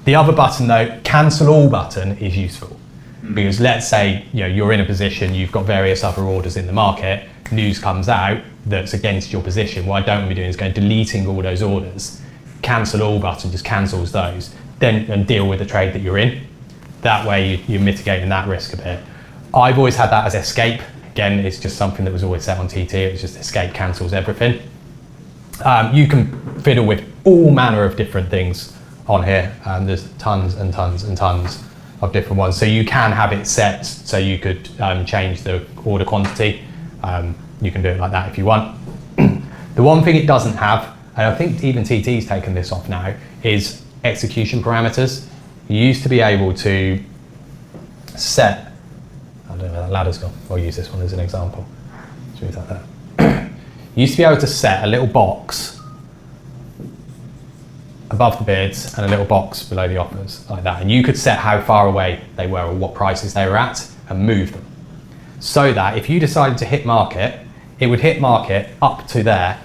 The other button though, cancel all button, is useful. Because let's say you're in a position, you've got various other orders in the market, news comes out that's against your position. What I don't want to be doing is going deleting all those orders. Cancel all button just cancels those, then and deal with the trade that you're in. That way you're mitigating that risk a bit. I've always had that as escape. Again, it's just something that was always set on TT. It was just escape cancels everything. You can fiddle with all manner of different things on here. There's tons and tons and tons of different ones. So you can have it set so you could change the order quantity. You can do it like that if you want. The one thing it doesn't have, and I think even TT's taken this off now, is execution parameters. You used to be able to set, I don't know where that ladder's gone, I'll use this one as an example. Just like that. You used to be able to set a little box above the bids and a little box below the offers, like that. And you could set how far away they were or what prices they were at and move them. So that if you decided to hit market, it would hit market up to there.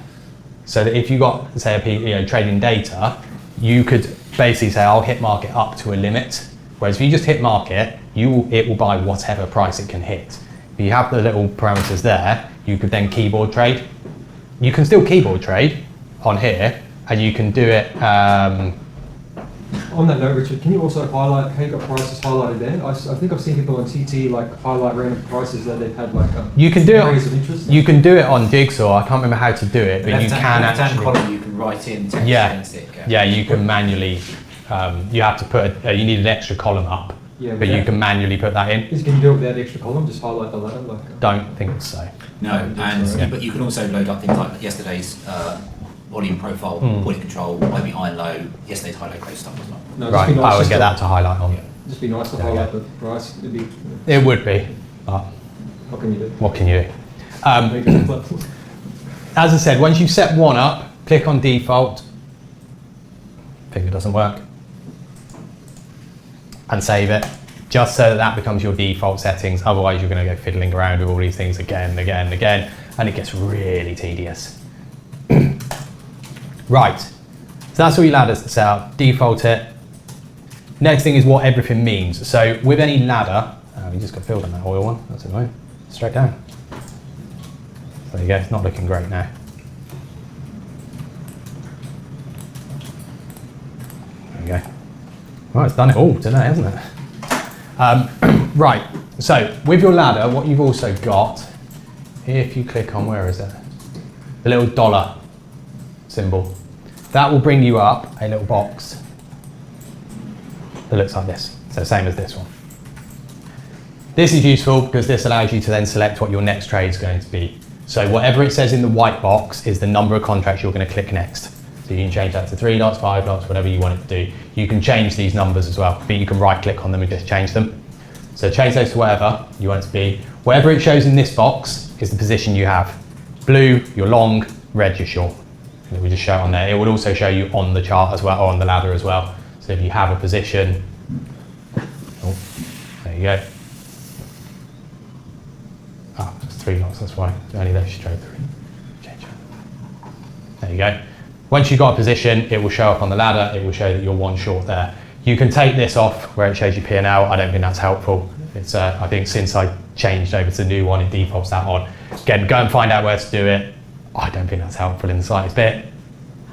So that if you got, say, trading data, you could basically say, I'll hit market up to a limit. Whereas if you just hit market, it will buy whatever price it can hit. If you have the little parameters there, you could then keyboard trade. You can still keyboard trade on here, and you can do it. On that note, Richard, can you also highlight how you got prices highlighted there? I think I've seen people on TT highlight random prices that they've had you can do areas of interest. You can do it on Jigsaw. I can't remember how to do it, but you can actually. Column you can write in text against it. Yeah, you can manually. You have to put. You need an extra column up, but you can manually put that in. Can you do it without the extra column? Just highlight the ladder. Don't think so. No, but you can also load up things like yesterday's volume profile, point of control, maybe high and low, yesterday's high low close stuff as well. No, right, nice I would get that to highlight on. Just be nice to highlight the price. It would be. But what can you do? What can you do? As I said, once you've set one up, click on default. Figure doesn't work. And save it, just so that becomes your default settings. Otherwise, you're going to go fiddling around with all these things again and again and again, and it gets really tedious. Right, so that's all your ladders to set up. Default it. Next thing is what everything means. So with any ladder, we just got filled on that oil one. That's annoying. Straight down. There you go. It's not looking great now. There you go. Well, it's done it all today, hasn't it? Right, so with your ladder, what you've also got, if you click on, where is it? The little dollar symbol. That will bring you up a little box that looks like this. So same as this one. This is useful because this allows you to then select what your next trade is going to be. So whatever it says in the white box is the number of contracts you're going to click next. So you can change that to 3 lots, 5 lots, whatever you want it to do. You can change these numbers as well, but you can right click on them and just change them. So change those to whatever you want it to be. Whatever it shows in this box is the position you have. Blue, you're long, red, you're short. And it will just show it on there. It will also show you on the chart as well, or on the ladder as well. So if you have a position, oh, there you go. Ah, it's 3 lots, that's why. Only those straight through. Change it. There you go. Once you've got a position, it will show up on the ladder. It will show that you're one short there. You can take this off where it shows you P&L. I don't think that's helpful. It's I think since I changed over to the new one, it defaults that on. Again, go and find out where to do it. I don't think that's helpful in the slightest bit,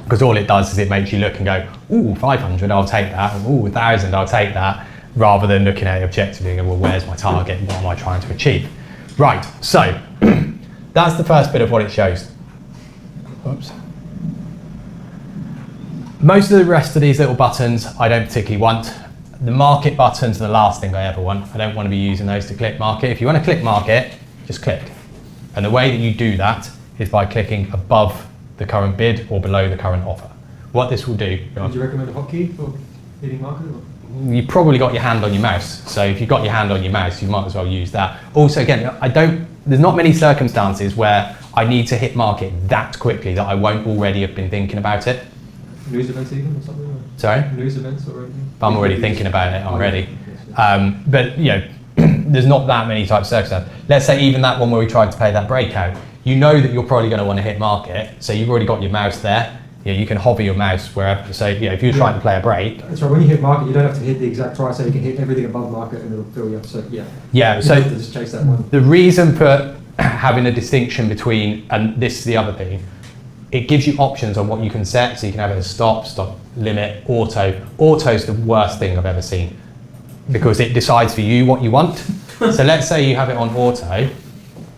because all it does is it makes you look and go, ooh, 500, I'll take that. Ooh, 1,000, I'll take that, rather than looking at it objectively and go, well, where's my target? What am I trying to achieve? Right, so that's the first bit of what it shows. Whoops. Most of the rest of these little buttons I don't particularly want. The market buttons are the last thing I ever want. I don't want to be using those to click market. If you want to click market, just click. And the way that you do that is by clicking above the current bid or below the current offer. What this will do... Would you recommend a hotkey for hitting market? You've probably got your hand on your mouse. So if you've got your hand on your mouse, you might as well use that. Also, again, there's not many circumstances where I need to hit market that quickly that I won't already have been thinking about it. News events even or something? Sorry? News events already? I'm already thinking about it, I'm ready. Yes. But you know, there's not that many types of circumstances. Let's say even that one where we tried to play that breakout, you know that you're probably going to want to hit market, so you've already got your mouse there. You can hover your mouse wherever. So if you're trying to play a break. That's right. When you hit market, you don't have to hit the exact price, so you can hit everything above market and it'll fill you up. So yeah. Yeah. You So have to just chase that one. the reason for having a distinction between, and this is the other thing, it gives you options on what you can set. So you can have it as stop, limit, auto. Auto's the worst thing I've ever seen because it decides for you what you want. So let's say you have it on auto,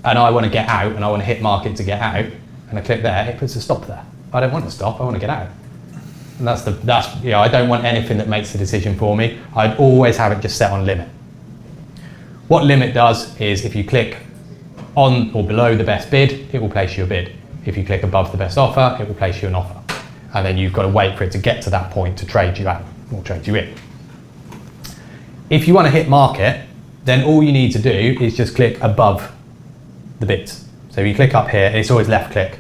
and I want to get out, and I want to hit market to get out, and I click there, it puts a stop there. I don't want to stop, I want to get out. And I don't want anything that makes the decision for me. I'd always have it just set on limit. What limit does is if you click on or below the best bid, it will place you a bid. If you click above the best offer, it will place you an offer. And then you've got to wait for it to get to that point to trade you out or trade you in. If you want to hit market, then all you need to do is just click above the bids. So if you click up here, it's always left click.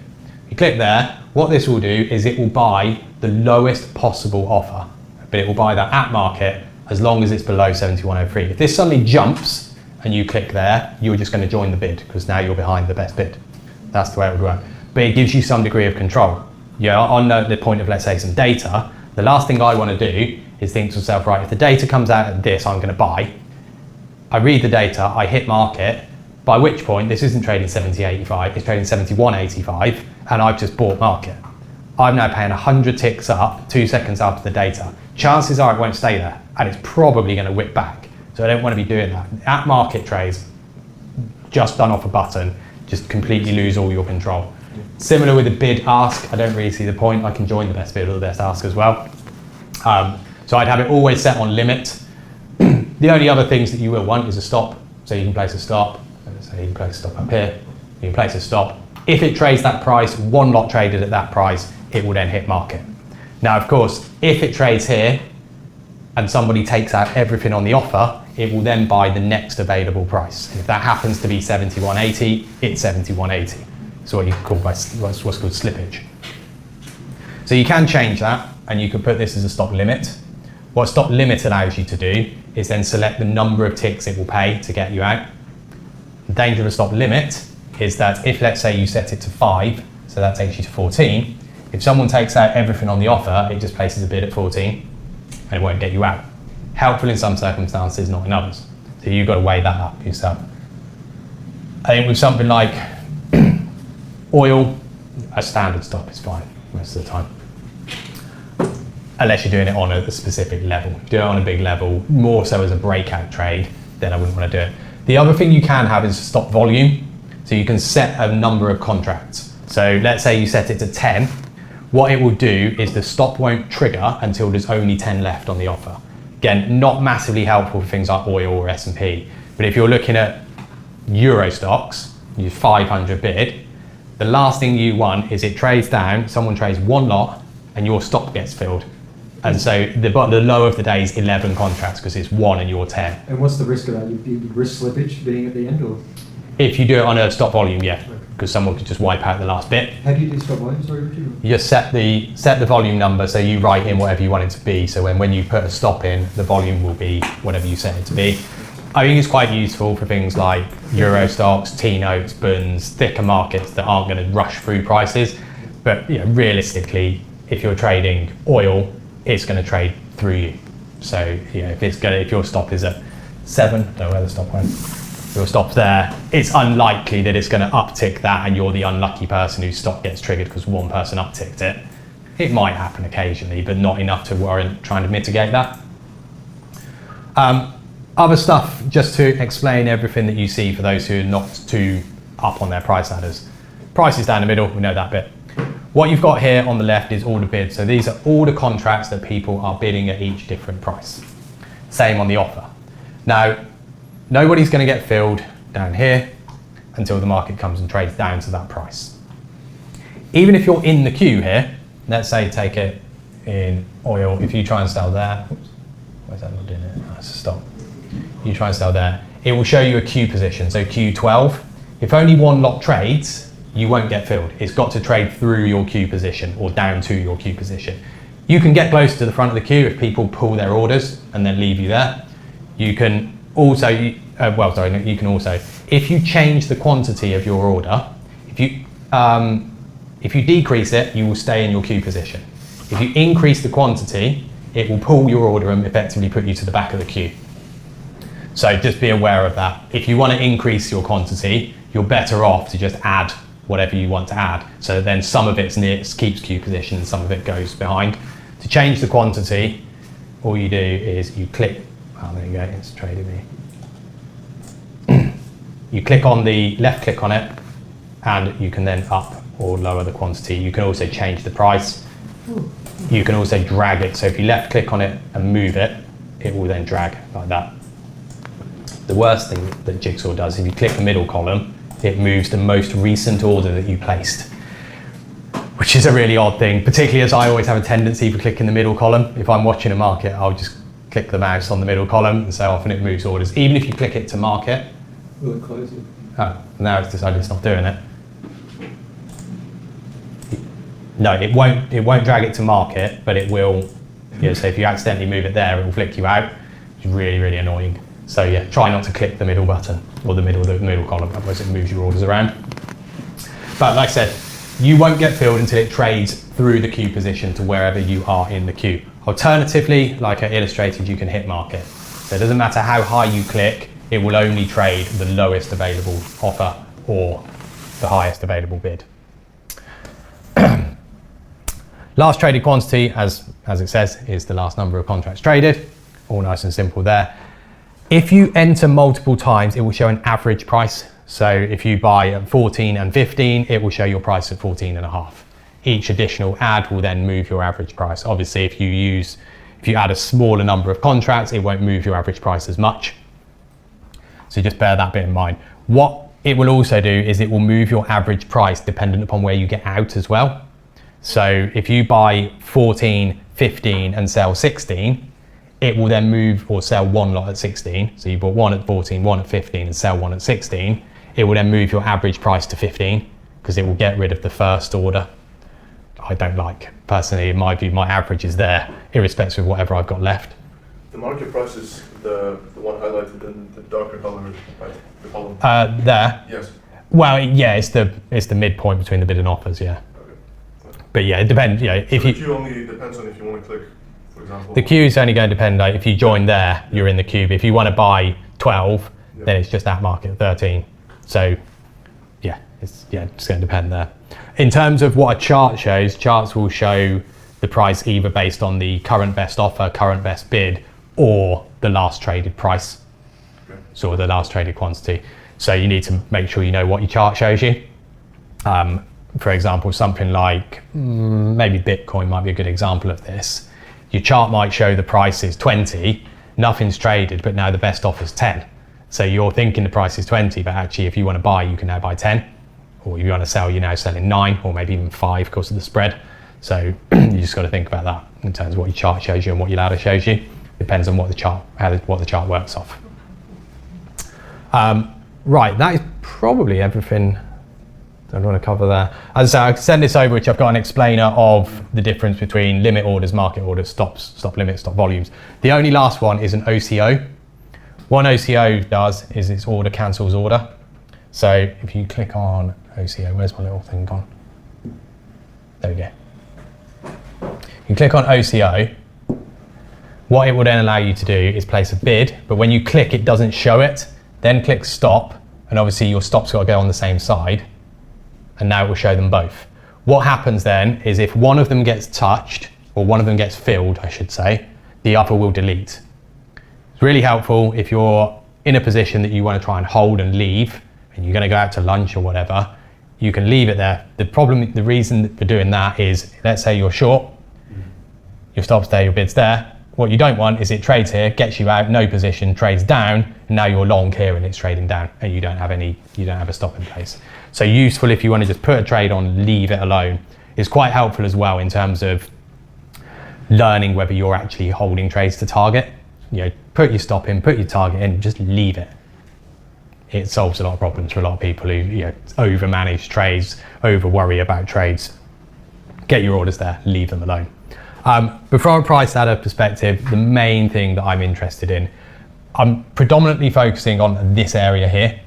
You click there, what this will do is it will buy the lowest possible offer, but it will buy that at market as long as it's below 7103. If this suddenly jumps and you click there, you're just going to join the bid because now you're behind the best bid. That's the way it would work. But it gives you some degree of control. On the point of, let's say, some data, the last thing I want to do is think to myself, right, if the data comes out at this, I'm going to buy. I read the data, I hit market, by which point this isn't trading 70.85, it's trading 71.85, and I've just bought market. I'm now paying 100 ticks up 2 seconds after the data. Chances are it won't stay there, and it's probably going to whip back. So I don't want to be doing that. At market trades, just done off a button, just completely lose all your control. Similar with the bid ask, I don't really see the point. I can join the best bid or the best ask as well. So I'd have it always set on limit. The only other things that you will want is a stop. So you can place a stop. So you can place a stop up here. You can place a stop. If it trades that price, one lot traded at that price, it will then hit market. Now, of course, if it trades here and somebody takes out everything on the offer, it will then buy the next available price. And if that happens to be 71.80, it's 71.80. It's what you call what's called slippage. So you can change that, and you can put this as a stop limit. What stop limit allows you to do is then select the number of ticks it will pay to get you out. The danger of a stop limit is that if, let's say, you set it to 5, so that takes you to 14, if someone takes out everything on the offer, it just places a bid at 14 and it won't get you out. Helpful in some circumstances, not in others. So you've got to weigh that up yourself. I think with something like oil, a standard stop is fine most of the time. Unless you're doing it on a specific level. If you're doing it on a big level, more so as a breakout trade, then I wouldn't want to do it. The other thing you can have is stop volume. So you can set a number of contracts. So let's say you set it to 10. What it will do is the stop won't trigger until there's only 10 left on the offer. Again, not massively helpful for things like oil or S&P. But if you're looking at Euro stocks, you 500 bid, the last thing you want is it trades down, someone trades one lot, and your stop gets filled. And so the low of the day is 11 contracts because it's 1 and you're 10. And what's the risk of that? You risk slippage being at the end, or? If you do it on a stop volume, yeah, because someone could just wipe out the last bit. How do you do stop volume? Sorry, Richard? You just set the volume number, so you write in whatever you want it to be. So when you put a stop in, the volume will be whatever you set it to be. I think it's quite useful for things like Euro stocks, T-notes, bunds, thicker markets that aren't going to rush through prices. But realistically, if you're trading oil, it's going to trade through you. So if your stop is at 7, I don't know where the stop went. If your stop's there, it's unlikely that it's going to uptick that and you're the unlucky person whose stop gets triggered because one person upticked it. It might happen occasionally, but not enough to warrant trying to mitigate that. Other stuff, just to explain everything that you see for those who are not too up on their price ladders. Price is down the middle, we know that bit. What you've got here on the left is all the bids. So these are all the contracts that people are bidding at each different price. Same on the offer. Now, nobody's going to get filled down here until the market comes and trades down to that price. Even if you're in the queue here, let's say take it in oil, if you try and sell there, oops, where's that not doing it? Oh, that's a stop. You try and sell there, it will show you a queue position, so Q12. If only one lot trades, you won't get filled. It's got to trade through your queue position or down to your queue position. You can get close to the front of the queue if people pull their orders and then leave you there. You can also, you can also, if you change the quantity of your order, if you decrease it, you will stay in your queue position. If you increase the quantity, it will pull your order and effectively put you to the back of the queue. So just be aware of that. If you want to increase your quantity, you're better off to just add whatever you want to add. So then some of it's keeps queue position and some of it goes behind. To change the quantity, all you do is you click, oh there you go, it's traded me. You click on the left click on it and you can then up or lower the quantity. You can also change the price. You can also drag it. So if you left click on it and move it, it will then drag like that. The worst thing that Jigsaw does, if you click the middle column, it moves the most recent order that you placed, which is a really odd thing, particularly as I always have a tendency for clicking the middle column. If I'm watching a market, I'll just click the mouse on the middle column, and so often it moves orders. Even if you click it to market. Will it close it? Oh, now it's decided it's not doing it. No, it won't drag it to market, but it will, so if you accidentally move it there, it will flick you out, which is really, really annoying. So yeah, try not to click the middle button or the middle column, otherwise it moves your orders around. But like I said, you won't get filled until it trades through the queue position to wherever you are in the queue. Alternatively, like I illustrated, you can hit market. So it doesn't matter how high you click, it will only trade the lowest available offer or the highest available bid. Last traded quantity, as it says, is the last number of contracts traded. All nice and simple there. If you enter multiple times, it will show an average price. So if you buy at 14 and 15, it will show your price at 14 and a half. Each additional add will then move your average price. Obviously, if you add a smaller number of contracts, it won't move your average price as much. So just bear that bit in mind. What it will also do is it will move your average price dependent upon where you get out as well. So if you buy 14, 15 and sell 16, it will then move or sell one lot at 16. So you bought one at 14, one at 15 and sell one at 16. It will then move your average price to 15 because it will get rid of the first order. I don't like, personally, in my view, my average is there, irrespective of whatever I've got left. The market price is the one highlighted in the darker color, right? The column. There. Yes. Well, yeah, it's the midpoint between the bid and offers, yeah. Okay. But yeah, it depends. You know, if so you the queue only depends on if you want to click, for example. the queue is only going to depend. Like, if you join there, you're in the queue. But if you want to buy 12, then it's just at market 13. So yeah, it's going to depend there. In terms of what a chart shows, charts will show the price either based on the current best offer, current best bid, or the last traded price, so the last traded quantity. So you need to make sure you know what your chart shows you. For example, something like maybe Bitcoin might be a good example of this. Your chart might show the price is 20, nothing's traded, but now the best offer is 10. So you're thinking the price is 20, but actually if you want to buy, you can now buy 10. Or if you want to sell, you're now selling 9 or maybe even 5 because of the spread. So you just got to think about that in terms of what your chart shows you and what your ladder shows you. Depends on what the chart works off. Right, that is probably everything I want to cover there. As I say, I can send this over, which I've got an explainer of the difference between limit orders, market orders, stop limits, stop volumes. The only last one is an OCO. One OCO does is its order cancels order. So if you click on OCO, where's my little thing gone? There we go. You click on OCO. What it will then allow you to do is place a bid, but when you click, it doesn't show it. Then click stop, and obviously your stop's got to go on the same side, and now it will show them both. What happens then is if one of them gets touched, or one of them gets filled, I should say, the other will delete. It's really helpful if you're in a position that you want to try and hold and leave, and you're going to go out to lunch or whatever, you can leave it there. The reason for doing that is, let's say you're short, your stop's there, your bid's there. What you don't want is it trades here, gets you out, no position, trades down, and now you're long here and it's trading down, and you don't have a stop in place. So useful if you want to just put a trade on, leave it alone. It's quite helpful as well in terms of learning whether you're actually holding trades to target. You know, put your stop in, put your target in, just leave it. It solves a lot of problems for a lot of people who over manage trades, over worry about trades. Get your orders there, leave them alone. But from a price ladder perspective, the main thing that I'm interested in, I'm predominantly focusing on this area here.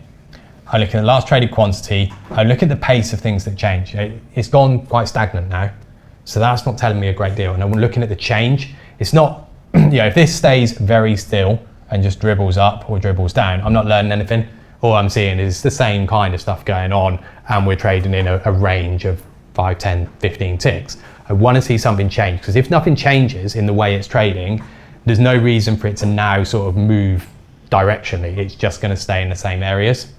I look at the last traded quantity. I look at the pace of things that change. It's gone quite stagnant now, so that's not telling me a great deal. And I'm looking at the change. It's not, if this stays very still and just dribbles up or dribbles down, I'm not learning anything. All I'm seeing is the same kind of stuff going on, and we're trading in a range of 5, 10, 15 ticks. I want to see something change, because if nothing changes in the way it's trading, there's no reason for it to now sort of move directionally. It's just going to stay in the same areas.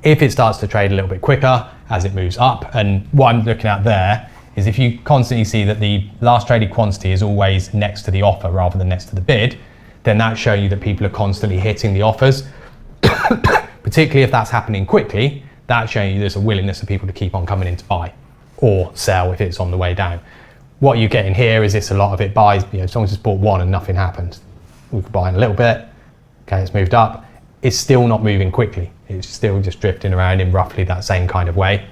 If it starts to trade a little bit quicker as it moves up, and what I'm looking at there is if you constantly see that the last traded quantity is always next to the offer rather than next to the bid, then that's showing you that people are constantly hitting the offers. Particularly if that's happening quickly, that's showing you there's a willingness of people to keep on coming in to buy or sell if it's on the way down. What you get in here is this, a lot of it buys, someone's just bought one and nothing happens. We could buy in a little bit, okay, it's moved up. It's still not moving quickly. It's still just drifting around in roughly that same kind of way.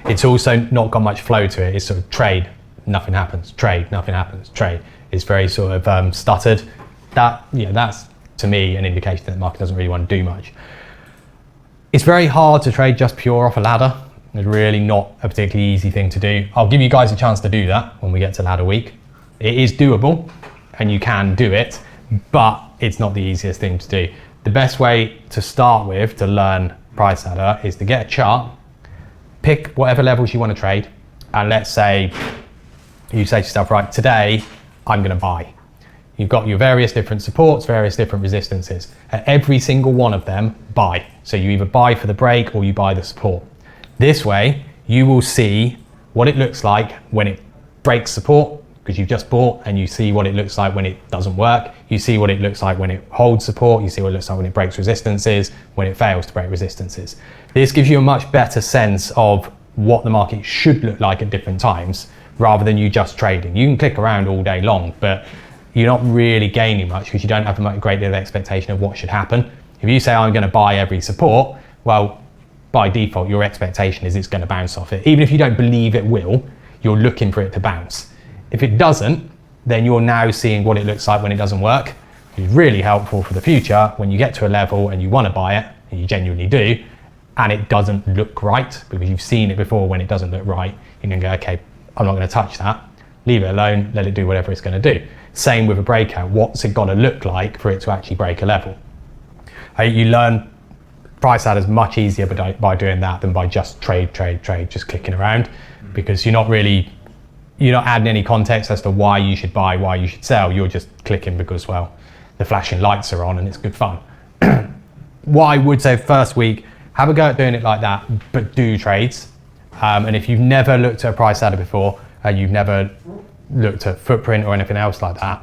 It's also not got much flow to it. It's sort of trade, nothing happens, trade, nothing happens, trade. It's very sort of stuttered. That's to me an indication that the market doesn't really want to do much. It's very hard to trade just pure off a ladder. It's really not a particularly easy thing to do. I'll give you guys a chance to do that when we get to ladder week. It is doable and you can do it, but it's not the easiest thing to do. The best way to start with to learn price ladder is to get a chart, pick whatever levels you want to trade, and let's say you say to yourself, right, today I'm going to buy. You've got your various different supports, various different resistances. At every single one of them, buy. So you either buy for the break or you buy the support. This way, you will see what it looks like when it breaks support, because you've just bought, and you see what it looks like when it doesn't work. You see what it looks like when it holds support. You see what it looks like when it breaks resistances, when it fails to break resistances. This gives you a much better sense of what the market should look like at different times, rather than you just trading. You can click around all day long, but you're not really gaining much because you don't have a great deal of expectation of what should happen. If you say, I'm going to buy every support, well, by default, your expectation is it's going to bounce off it. Even if you don't believe it will, you're looking for it to bounce. If it doesn't, then you're now seeing what it looks like when it doesn't work. It's really helpful for the future when you get to a level and you want to buy it, and you genuinely do, and it doesn't look right, because you've seen it before when it doesn't look right. You can go, okay, I'm not going to touch that. Leave it alone, let it do whatever it's going to do. Same with a breakout. What's it got to look like for it to actually break a level? You learn price ladders much easier by doing that than by just trade, just clicking around, because you're not adding any context as to why you should buy, why you should sell. You're just clicking because, well, the flashing lights are on and it's good fun. What I would say first week, have a go at doing it like that, but do trades. And if you've never looked at a price ladder before, and you've never looked at footprint or anything else like that,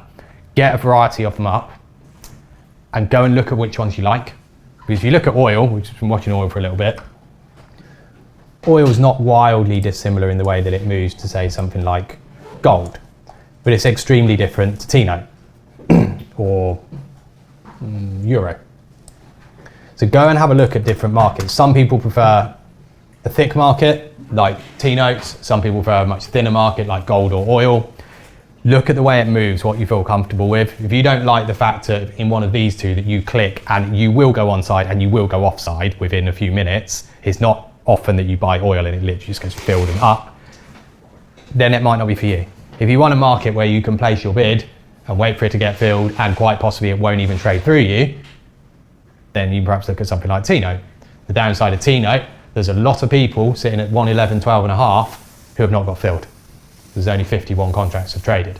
get a variety of them up and go and look at which ones you like. Because if you look at oil, we've just been watching oil for a little bit, oil's not wildly dissimilar in the way that it moves to, say, something like gold, but it's extremely different to T-note or euro. So go and have a look at different markets. Some people prefer a thick market like T-notes, some people prefer a much thinner market like gold or oil. Look at the way it moves, what you feel comfortable with. If you don't like the fact that in one of these two that you click and you will go onside and you will go offside within a few minutes, it's not often that you buy oil and it literally just goes filled and up, then it might not be for you. If you want a market where you can place your bid and wait for it to get filled and quite possibly it won't even trade through you, then you perhaps look at something like T-note. The downside of T-note, there's a lot of people sitting at 111, 12 and a half who have not got filled. There's only 51 contracts have traded.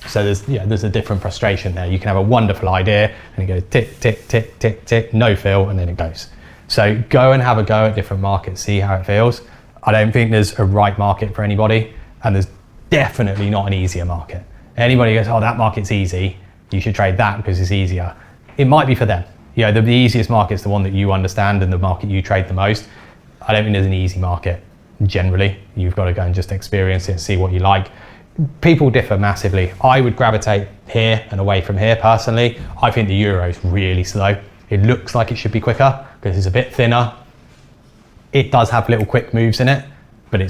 So there's a different frustration there. You can have a wonderful idea and it goes tick, tick, tick, tick, tick, no fill, and then it goes. So go and have a go at different markets, see how it feels. I don't think there's a right market for anybody, and there's definitely not an easier market. Anybody goes, oh, that market's easy, you should trade that because it's easier. It might be for them. The easiest market's the one that you understand and the market you trade the most. I don't think there's an easy market. Generally, you've got to go and just experience it and see what you like. People differ massively. I would gravitate here and away from here personally. I think the euro is really slow. It looks like it should be quicker because it's a bit thinner. It does have little quick moves in it, but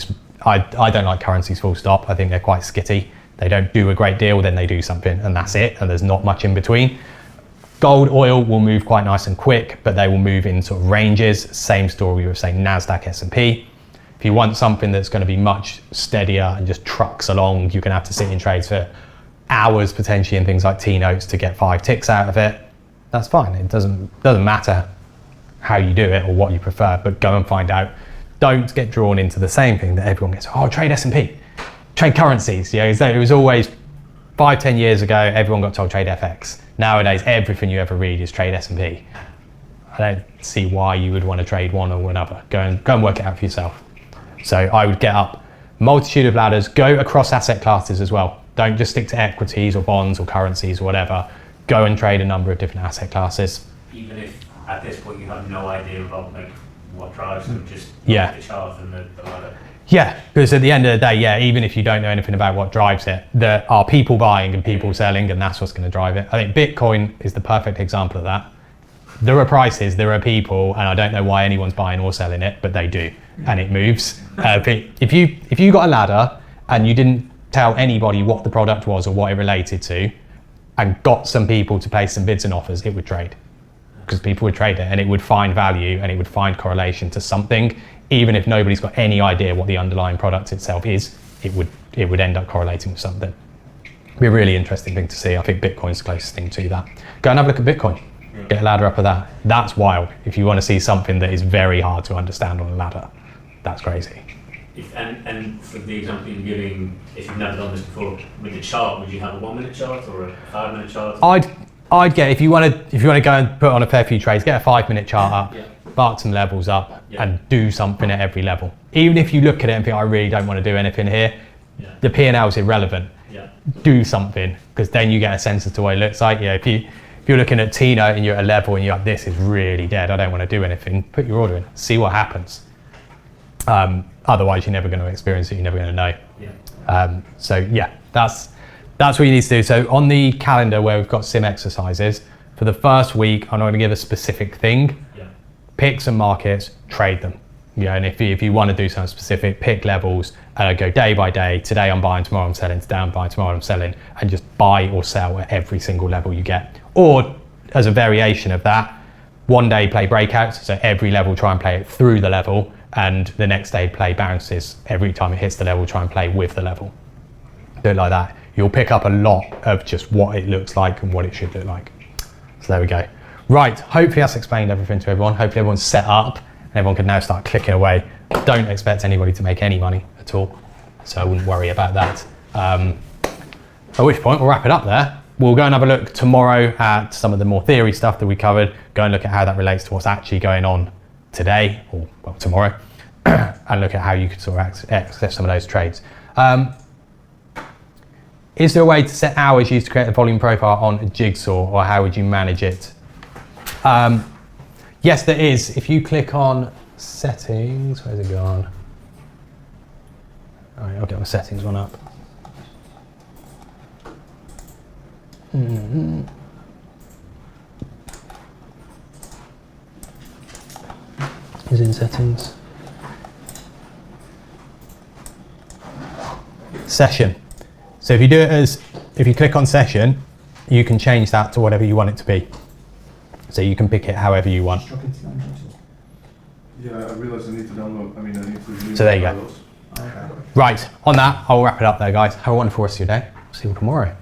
I don't like currencies full stop. I think they're quite skitty. They don't do a great deal, then they do something, and that's it, and there's not much in between. Gold, oil will move quite nice and quick, but they will move in sort of ranges. Same story with, say, NASDAQ, S&P. If you want something that's going to be much steadier and just trucks along, you're going to have to sit in trades for hours potentially in things like T-notes to get 5 ticks out of it. That's fine. It doesn't matter how you do it or what you prefer, but go and find out. Don't get drawn into the same thing that everyone gets. Oh, trade S&P, trade currencies. You know, it was always 5-10 years ago, everyone got told trade FX. Nowadays, everything you ever read is trade S&P. I don't see why you would want to trade one or another. Go and work it out for yourself. So I would get up multitude of ladders, go across asset classes as well. Don't just stick to equities or bonds or currencies or whatever. Go and trade a number of different asset classes. Even if at this point you have no idea about like what drives them, just Yeah. the chart and the ladder. Yeah, because at the end of the day, yeah, even if you don't know anything about what drives it, there are people buying and people selling, and that's what's going to drive it. I think Bitcoin is the perfect example of that. There are prices, there are people, and I don't know why anyone's buying or selling it, but they do, and it moves. If you got a ladder and you didn't tell anybody what the product was or what it related to, and got some people to place some bids and offers, it would trade. Because people would trade it and it would find value and it would find correlation to something. Even if nobody's got any idea what the underlying product itself is, it would end up correlating with something. It'd be a really interesting thing to see. I think Bitcoin's the closest thing to that. Go and have a look at Bitcoin. Get a ladder up of that. That's wild. If you want to see something that is very hard to understand on a ladder, that's crazy. And for the example you're giving, if you've never done this before, with the chart, would you have a 1 minute chart or a 5 minute chart? I'd get, if you want to go and put on a fair few trades, get a 5 minute chart up, mark some levels up, and do something at every level. Even if you look at it and think, I really don't want to do anything here, the P&L is irrelevant. Do something, because then you get a sense as to what it looks like. Yeah, if you're looking at T-note and you're at a level and you're like, this is really dead, I don't want to do anything, put your order in, see what happens. Otherwise, you're never going to experience it, you're never going to know. So yeah, that's what you need to do. So on the calendar where we've got sim exercises, for the first week, I'm not going to give a specific thing. Pick some markets, trade them. Yeah, and if you want to do something specific, pick levels and go day by day. Today I'm buying, tomorrow I'm selling, today I'm buying, tomorrow I'm selling, and just buy or sell at every single level you get. Or as a variation of that, one day play breakouts, so every level try and play it through the level, and the next day play bounces. Every time it hits the level, try and play with the level. Do it like that. You'll pick up a lot of just what it looks like and what it should look like. So there we go. Right, hopefully that's explained everything to everyone. Hopefully everyone's set up and everyone can now start clicking away. Don't expect anybody to make any money at all, so I wouldn't worry about that. At which point we'll wrap it up there. We'll go and have a look tomorrow at some of the more theory stuff that we covered, go and look at how that relates to what's actually going on today, or well, tomorrow, and look at how you could sort of access some of those trades. Is there a way to set hours used to create a volume profile on a jigsaw, or how would you manage it? Yes, there is. If you click on settings, where's it gone? All right, I'll get my settings one up. Is in settings. Session. So if you do it if you click on session, you can change that to whatever you want it to be. So you can pick it however you want. Yeah, I realised I need to download, I need to... So there you go. Right, on that, I'll wrap it up there, guys. Have a wonderful rest of your day. See you tomorrow.